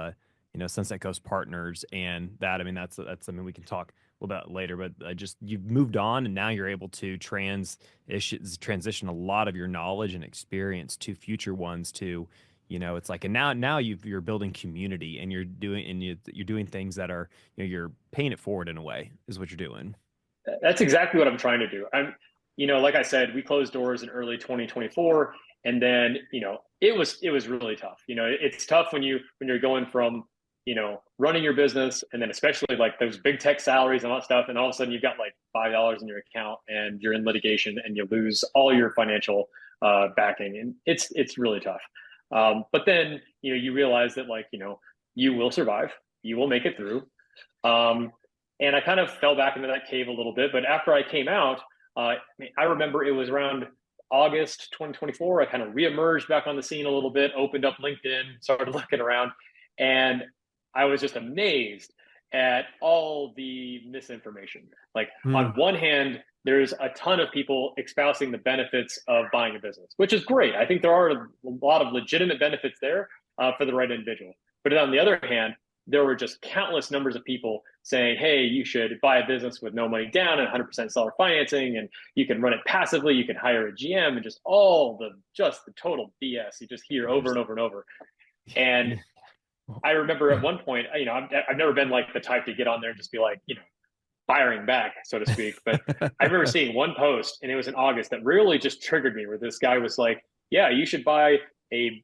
Sunset Coast Partners, and that, I mean, that's something we can talk a little bit later, but just you've moved on, and now you're able to transition a lot of your knowledge and experience to future ones to, it's like, and now you're building community, and you're doing things that are, you're paying it forward in a way, is what you're doing. That's exactly what I'm trying to do. Like I said, we closed doors in early 2024, and then, it was really tough. It's tough when you're going from, running your business, and then especially like those big tech salaries and all that stuff, and all of a sudden you've got like $5 in your account, and you're in litigation, and you lose all your financial backing, and it's really tough. But then, you realize that, like, you will survive, you will make it through. Um, and I kind of fell back into that cave a little bit. But after I came out, I remember it was around August 2024. I kind of reemerged back on the scene a little bit, opened up LinkedIn, started looking around, and I was just amazed at all the misinformation. Like, on Hmm. one hand, there's a ton of people espousing the benefits of buying a business, which is great. I think there are a lot of legitimate benefits there for the right individual. But on the other hand, there were just countless numbers of people saying, hey, you should buy a business with no money down and 100% seller financing, and you can run it passively, you can hire a GM, and just the total BS you just hear over and over and over. And I remember at one point, I've never been like the type to get on there and just be like, firing back, so to speak. But I remember seeing one post, and it was in August, that really just triggered me, where this guy was like, yeah, you should buy a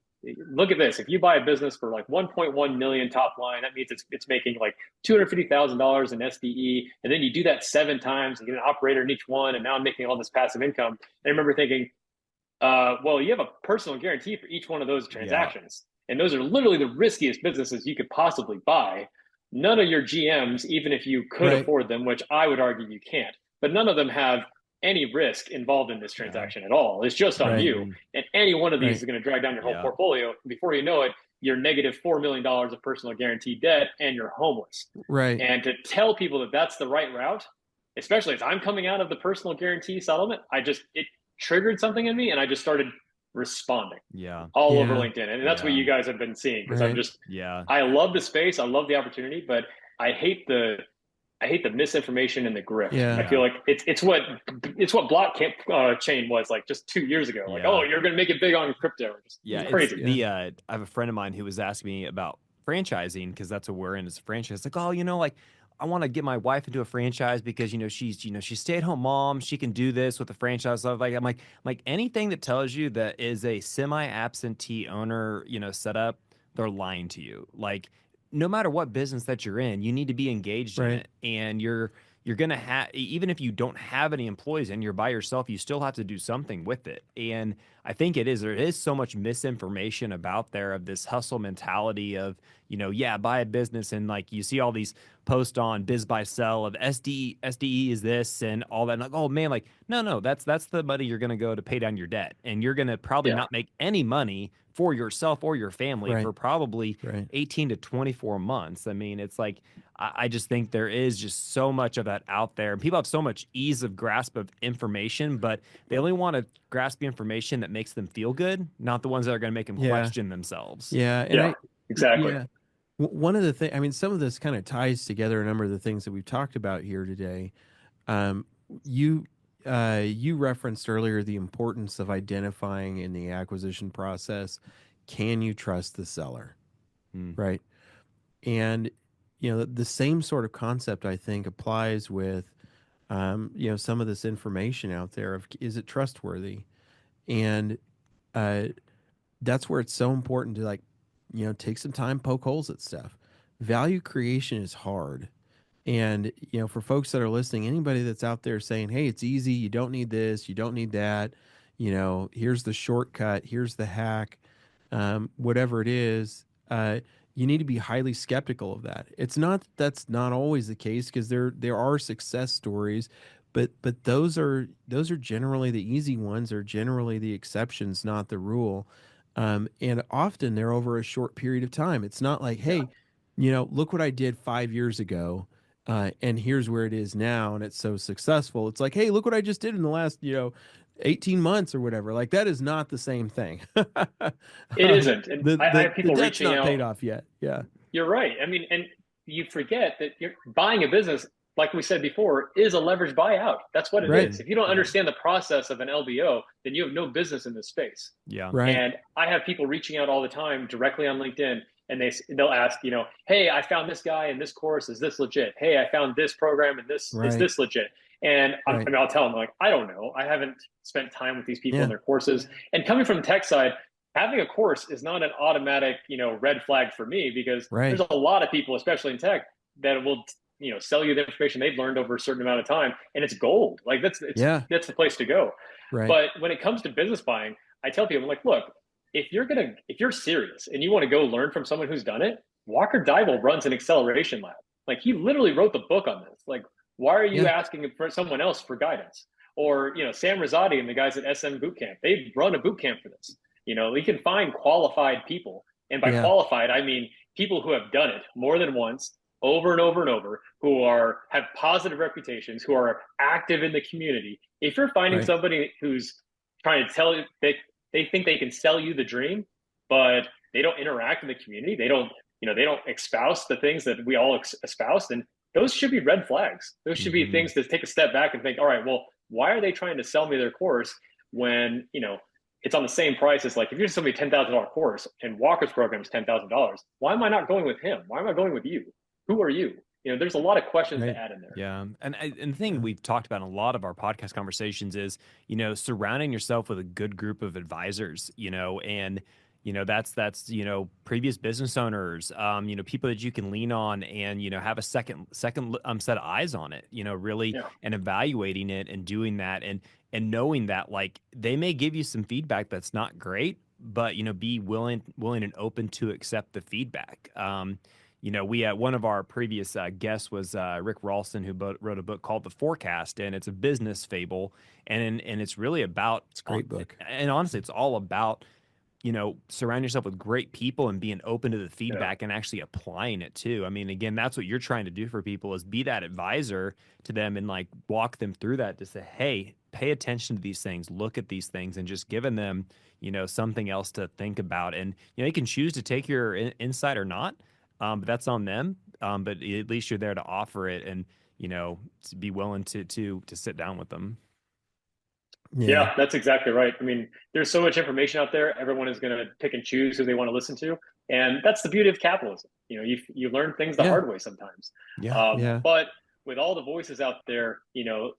look at this. If you buy a business for like 1.1 million top line, that means it's making like $250,000 in SDE. And then you do that 7 times and get an operator in each one. And now I'm making all this passive income. And I remember thinking, well, you have a personal guarantee for each one of those Yeah. transactions. And those are literally the riskiest businesses you could possibly buy. None of your GMs, even if you could Right. afford them, which I would argue you can't, but none of them have any risk involved in this Yeah. transaction at all. It's just on Right. you. Mhm. And any one of these Right. is going to drag down your whole Yeah. portfolio. Before you know it, you're negative $4 million of personal guaranteed debt, and you're homeless. Right. And to tell people that that's the right route, especially as I'm coming out of the personal guarantee settlement, it triggered something in me, and I just started responding Yeah. all over Yeah. LinkedIn. And that's what Yeah. you guys have been seeing, because Right. Yeah. I love the space, I love the opportunity, but I hate the I hate the misinformation and the grift. I Yeah. feel Yeah. like it's what blockchain was like just 2 years ago. Like, oh, Yeah. you're going to make it big on crypto. Yeah, It's it's crazy. Yeah. the I have a friend of mine who was asking me about franchising, because that's what we're in, as a franchise. Like, oh, like, I want to get my wife into a franchise because she's stay-at-home mom. She can do this with a franchise. So I'm like anything that tells you that is a semi-absentee owner, setup, they're lying to you. Like, no matter what business that you're in, you need to be engaged in Right. it, and you're gonna have, even if you don't have any employees and you're by yourself, you still have to do something with it. And I think there is so much misinformation about there, of this hustle mentality of, yeah, buy a business, and like you see all these posts on Biz Buy Sell of SDE is this and all that. And like, oh man, like, no, that's the money you're gonna go to pay down your debt, and you're gonna probably Yeah. not make any money for yourself or your family Right. for probably Right. 18 to 24 months. I mean, it's like, I just think there is just so much of that out there, and people have so much ease of grasp of information, but they only want to grasp the information that makes them feel good, not the ones that are going to make them Yeah. question themselves. Yeah. And Yeah. Exactly. yeah. One of the things, I mean, some of this kind of ties together a number of the things that we've talked about here today. Um, you, you referenced earlier the importance of identifying in the acquisition process, can you trust the seller? Hmm. Right. And, the same sort of concept, I think, applies with, some of this information out there of, is it trustworthy? And, uh, that's where it's so important to, like, take some time, poke holes at stuff. Value creation is hard. And, for folks that are listening, anybody that's out there saying, hey, it's easy, you don't need this, you don't need that, here's the shortcut, here's the hack, whatever it is, you need to be highly skeptical of that. It's not, that's not always the case, because there are success stories, but those are generally the easy ones, or generally the exceptions, not the rule. And often they're over a short period of time. It's not like, Yeah. hey, look what I did 5 years ago, and here's where it is now, and it's so successful. It's like, hey, look what I just did in the last, 18 months or whatever. Like, that is not the same thing. It isn't. And The I have the people debt's reaching not out. paid off yet. Yeah. You're right. I mean, and you forget that you're buying a business, like we said before, is a leverage buyout. That's what it Right. is. If you don't Yeah. understand the process of an LBO, then you have no business in this space. Yeah. Right. And I have people reaching out all the time directly on LinkedIn, and they'll ask, hey, I found this guy in this course. Is this legit? Hey, I found this program, and this is Right. this legit? And I Right. mean, I'll tell them like, I don't know. I haven't spent time with these people in Yeah. their courses. And coming from the tech side, having a course is not an automatic, red flag for me because there's Right. a lot of people, especially in tech, that will, sell you the information they've learned over a certain amount of time, and it's gold. Like Yeah. that's the place to go. Right. But when it comes to business buying, I tell people, I'm like, look, if you're serious and you want to go learn from someone who's done it, Walker Dybel runs an acceleration lab. Like he literally wrote the book on this. Like, why are you Yeah. asking for someone else for guidance? Or Sam Rosati and the guys at SM Bootcamp, they run a boot camp for this. We can find qualified people. And by Yeah. qualified, I mean people who have done it more than once, over and over and over, who have positive reputations, who are active in the community. If you're finding Right. somebody who's trying to tell you they think they can sell you the dream, but they don't interact in the community, they don't espouse the things that we all espouse, then those should be red flags. Those should be Hmm. things to take a step back and think, all right, well, why are they trying to sell me their course when it's on the same price as, like, if you're somebody $10,000 course and Walker's program is $10,000, why am I not going with him? Why am I going with you? Who are you? There's a lot of questions to Right. add in there. Yeah. And the thing Yeah. we've talked about in a lot of our podcast conversations is, surrounding yourself with a good group of advisors, and that's previous business owners, people that you can lean on and, have a second set of eyes on it, really, Yeah. and evaluating it and doing that and knowing that, like, they may give you some feedback that's not great, but, be willing and open to accept the feedback. We one of our previous guests was Rick Ralston, who wrote a book called The Forecast, and it's a business fable, and it's really about, It's a great book. and honestly, it's all about, surround yourself with great people and being open to the Yeah. feedback and actually applying it too. I mean, again, that's what you're trying to do for people, is be that advisor to them and, like, walk them through that to say, hey, pay attention to these things, look at these things, and just giving them, something else to think about. And, you can choose to take your insight or not, but that's on them. But at least you're there to offer it and, to be willing to sit down with them. Yeah. Yeah, that's exactly right. I mean, there's so much information out there. Everyone is going to pick and choose who they want to listen to, and that's the beauty of capitalism. You learn things the Yeah. hard way sometimes. Yeah. Yeah. But with all the voices out there,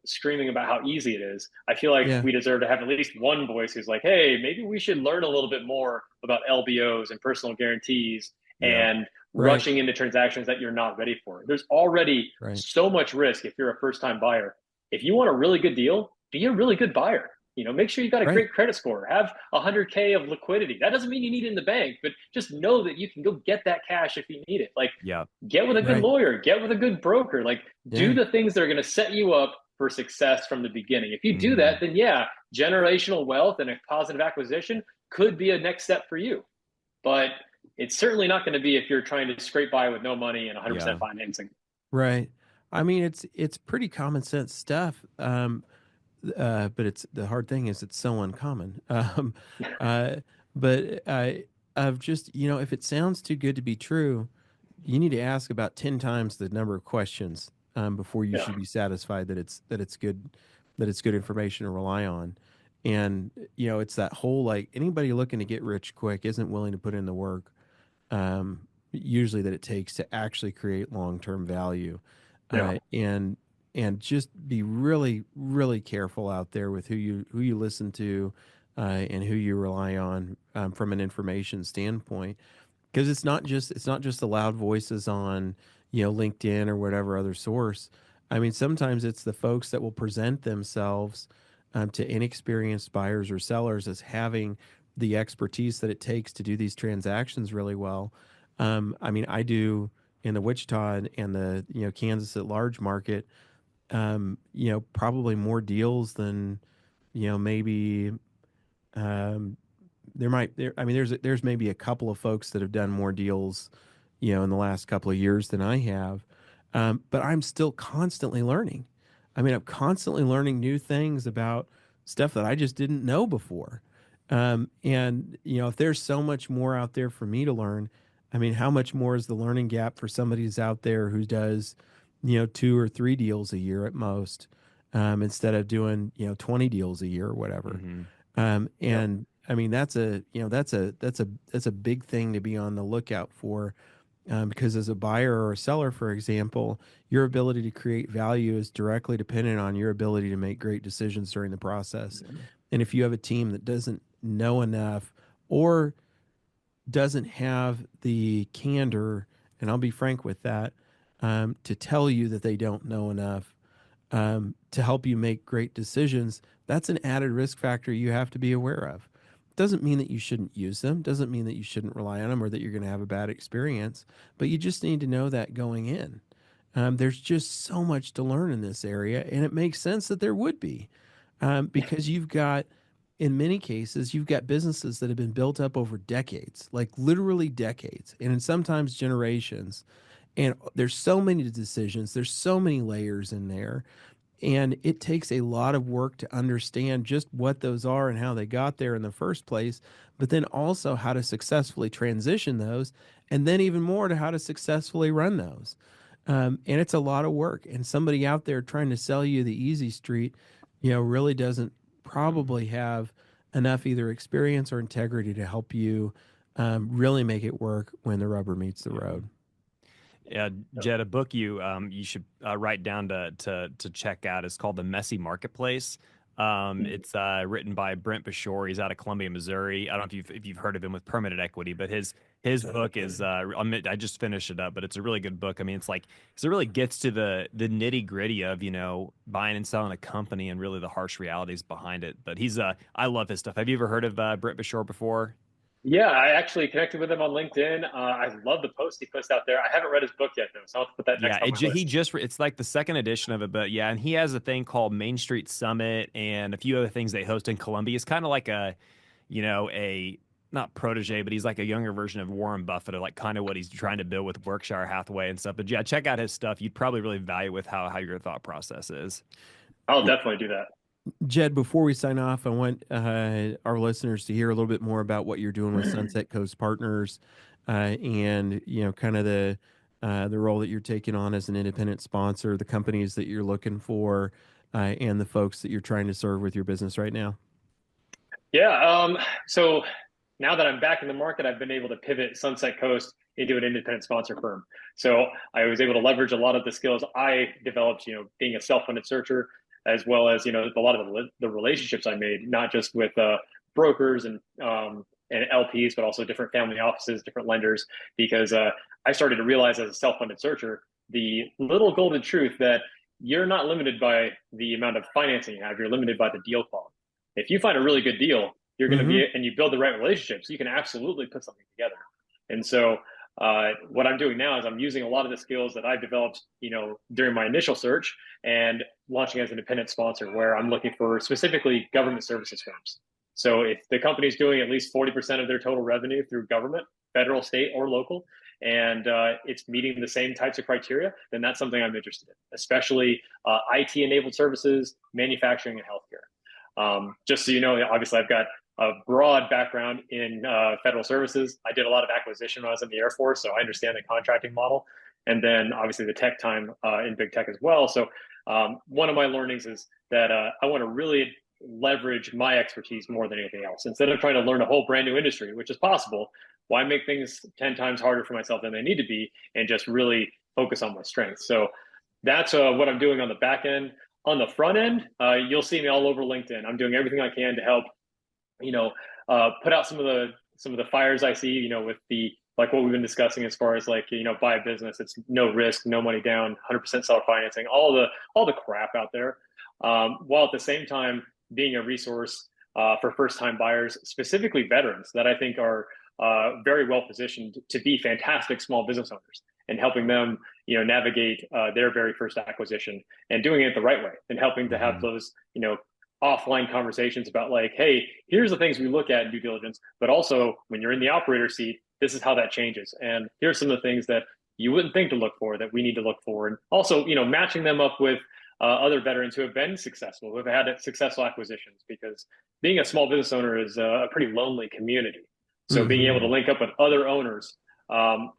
screaming about how easy it is, I feel like Yeah. we deserve to have at least one voice who's like, hey, maybe we should learn a little bit more about LBOs and personal guarantees Yeah. and Right. rushing into transactions that you're not ready for. There's already Right. so much risk if you're a first-time buyer. If you want a really good deal, be a really good buyer. Make sure you got a Right. great credit score. Have 100K of liquidity. That doesn't mean you need it in the bank, but just know that you can go get that cash if you need it. Like, Yeah. get with a good Right. lawyer, get with a good broker. Like, do Yeah. the things that are going to set you up for success from the beginning. If you do Mhm. that, then yeah, generational wealth and a positive acquisition could be a next step for you. But it's certainly not going to be if you're trying to scrape by with no money and 100% Yeah. financing. Right. I mean, it's pretty common sense stuff. But it's the hard thing is it's so uncommon. Uh, but I've just, if it sounds too good to be true, you need to ask about 10 times the number of questions before you Yeah. should be satisfied that it's good information to rely on. And it's that whole, like, anybody looking to get rich quick isn't willing to put in the work, usually, that it takes to actually create long-term value. Yeah. And just be really, really careful out there with who you listen to, and who you rely on, from an information standpoint, because it's not just the loud voices on LinkedIn or whatever other source. I mean, sometimes it's the folks that will present themselves, to inexperienced buyers or sellers as having the expertise that it takes to do these transactions really well. I mean, I do in the Wichita and the Kansas at large market, probably more deals than maybe, um, I mean, there's maybe a couple of folks that have done more deals, in the last couple of years than I have. But I'm still constantly learning. I mean, I'm constantly learning new things about stuff that I just didn't know before. And if there's so much more out there for me to learn, I mean, how much more is the learning gap for somebody who's out there who does, you know, 2 or 3 deals a year at most, instead of doing, you know, 20 deals a year or whatever. Hmm. Yep. And I mean, that's a big thing to be on the lookout for, because as a buyer or a seller, for example, your ability to create value is directly dependent on your ability to make great decisions during the process. And if you have a team that doesn't know enough or doesn't have the candor, and I'll be frank with that, to tell you that they don't know enough, to help you make great decisions, that's an added risk factor you have to be aware of. Doesn't mean that you shouldn't use them, doesn't mean that you shouldn't rely on them or that you're going to have a bad experience, but you just need to know that going in. There's just so much to learn in this area, and it makes sense that there would be, because you've got, in many cases, you've got businesses that have been built up over decades, like literally decades, and in sometimes generations. And there's so many decisions, there's so many layers in there, and it takes a lot of work to understand just what those are and how they got there in the first place, but then also how to successfully transition those, and then even more to how to successfully run those. And it's a lot of work. And somebody out there trying to sell you the easy street, you know, really doesn't probably have enough either experience or integrity to help you, really make it work when the rubber meets the Yeah. road. Yeah, Jed, a book you should write down to check out is called The Messy Marketplace. It's written by Brent Bashore. He's out of Columbia, Missouri. I don't know if you've heard of him with Permanent Equity, but his book is I just finished it up, but it's a really good book. I mean, it's like, because it really gets to the nitty gritty of, you know, buying and selling a company and really the harsh realities behind it. But I love his stuff. Have you ever heard of Brent Bashore before? Yeah, I actually connected with him on LinkedIn. I love the post he puts out there. I haven't read his book yet, though, so I'll have to put that Yeah, next on my list. it's like the second edition of it, but yeah, and he has a thing called Main Street Summit and a few other things they host in Columbia. It's kind of like a, you know, a not protege, but he's like a younger version of Warren Buffett, or like kind of what he's trying to build with Berkshire Hathaway and stuff. But yeah, check out his stuff. You'd probably really value with how your thought process is. I'll definitely do that. Jed, before we sign off, I want, our listeners to hear a little bit more about what you're doing with Sunset Coast Partners, and you know, kind of the role that you're taking on as an independent sponsor, the companies that you're looking for, and the folks that you're trying to serve with your business right now. Yeah. So now that I'm back in the market, I've been able to pivot Sunset Coast into an independent sponsor firm. So I was able to leverage a lot of the skills I developed, you know, being a self-funded searcher, as well as, you know, a lot of the relationships I made, not just with brokers and LPs, but also different family offices, different lenders, because I started to realize as a self-funded searcher, the little golden truth that you're not limited by the amount of financing you have, you're limited by the deal quality. If you find a really good deal, you're going to Mm-hmm. be, and you build the right relationships, you can absolutely put something together. And so, what I'm doing now is I'm using a lot of the skills that I've developed, you know, during my initial search and launching as an independent sponsor, where I'm looking for specifically government services firms. So if the company's doing at least 40% of their total revenue through government, federal, state, or local, and it's meeting the same types of criteria, then that's something I'm interested in, especially IT enabled services, manufacturing, and healthcare. Just so you know, obviously I've got a broad background in federal services. I did a lot of acquisition when I was in the Air Force, so I understand the contracting model. And then obviously the tech time in big tech as well. So one of my learnings is that I want to really leverage my expertise more than anything else. Instead of trying to learn a whole brand new industry, which is possible, why make things 10 times harder for myself than they need to be and just really focus on my strengths? So that's what I'm doing on the back end. On the front end, you'll see me all over LinkedIn. I'm doing everything I can to help, you know, put out some of the fires I see, you know, with the like what we've been discussing as far as like, you know, buy a business, it's no risk, no money down, 100% seller financing, all the crap out there, while at the same time being a resource for first time buyers, specifically veterans that I think are very well positioned to be fantastic small business owners, and helping them, you know, navigate their very first acquisition and doing it the right way, and helping to have Hmm. those, you know, offline conversations about like, hey, here's the things we look at in due diligence, but also when you're in the operator seat, this is how that changes. And here's some of the things that you wouldn't think to look for that we need to look for. And also, you know, matching them up with other veterans who have been successful, who have had successful acquisitions, because being a small business owner is a pretty lonely community. So being able to Mm-hmm. link up with other owners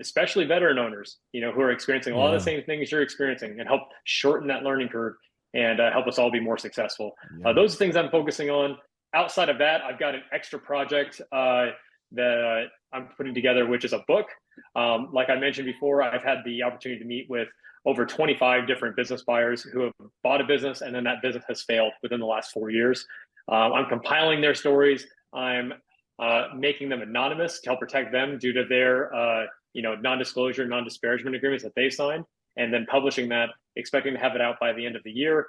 especially veteran owners, who are experiencing a lot of the same things you're experiencing, and help shorten that learning curve and help us all be more successful. Those are things I'm focusing on. Outside of that, I've got an extra project that I'm putting together, which is a book. Like I mentioned before, I've had the opportunity to meet with over 25 different business buyers who have bought a business, and then that business has failed within the last 4 years. I'm compiling their stories. I'm making them anonymous to help protect them due to their non-disclosure, non-disparagement agreements that they've signed, and then publishing that, expecting to have it out by the end of the year.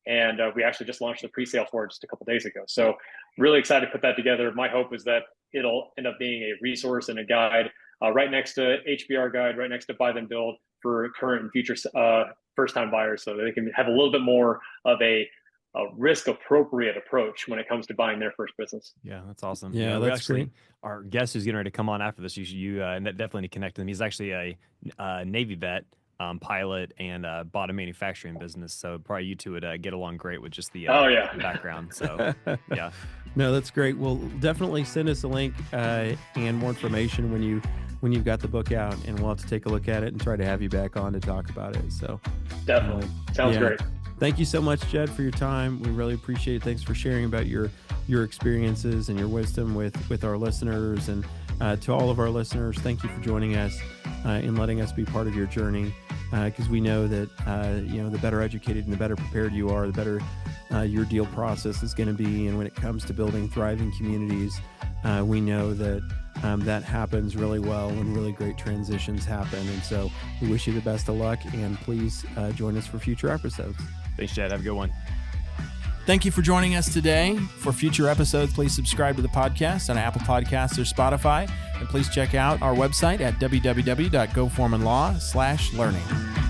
And we actually just launched the pre-sale for it just a couple of days ago. So really excited to put that together. My hope is that it'll end up being a resource and a guide right next to HBR Guide, right next to Buy Then Build for current and future first-time buyers, so they can have a little bit more of a risk-appropriate approach when it comes to buying their first business. Yeah, that's awesome. Yeah, that's great. Our guest who's getting ready to come on after this, you definitely need to connect with him. He's actually a Navy vet, pilot, and bought a manufacturing business. So probably you two would get along great with just the background. So yeah. No, that's great. Well, definitely send us a link and more information when you've got the book out, and we'll have to take a look at it and try to have you back on to talk about it. So definitely sounds great. Thank you so much, Jed, for your time. We really appreciate it. Thanks for sharing about your experiences and your wisdom with our listeners, and to all of our listeners, thank you for joining us and letting us be part of your journey. Because we know that the better educated and the better prepared you are, the better your deal process is going to be. And when it comes to building thriving communities, we know that that happens really well when really great transitions happen. And so we wish you the best of luck, and please join us for future episodes. Thanks, Jed. Have a good one. Thank you for joining us today. For future episodes, please subscribe to the podcast on Apple Podcasts or Spotify. And please check out our website at www.goformanlaw.com/learning.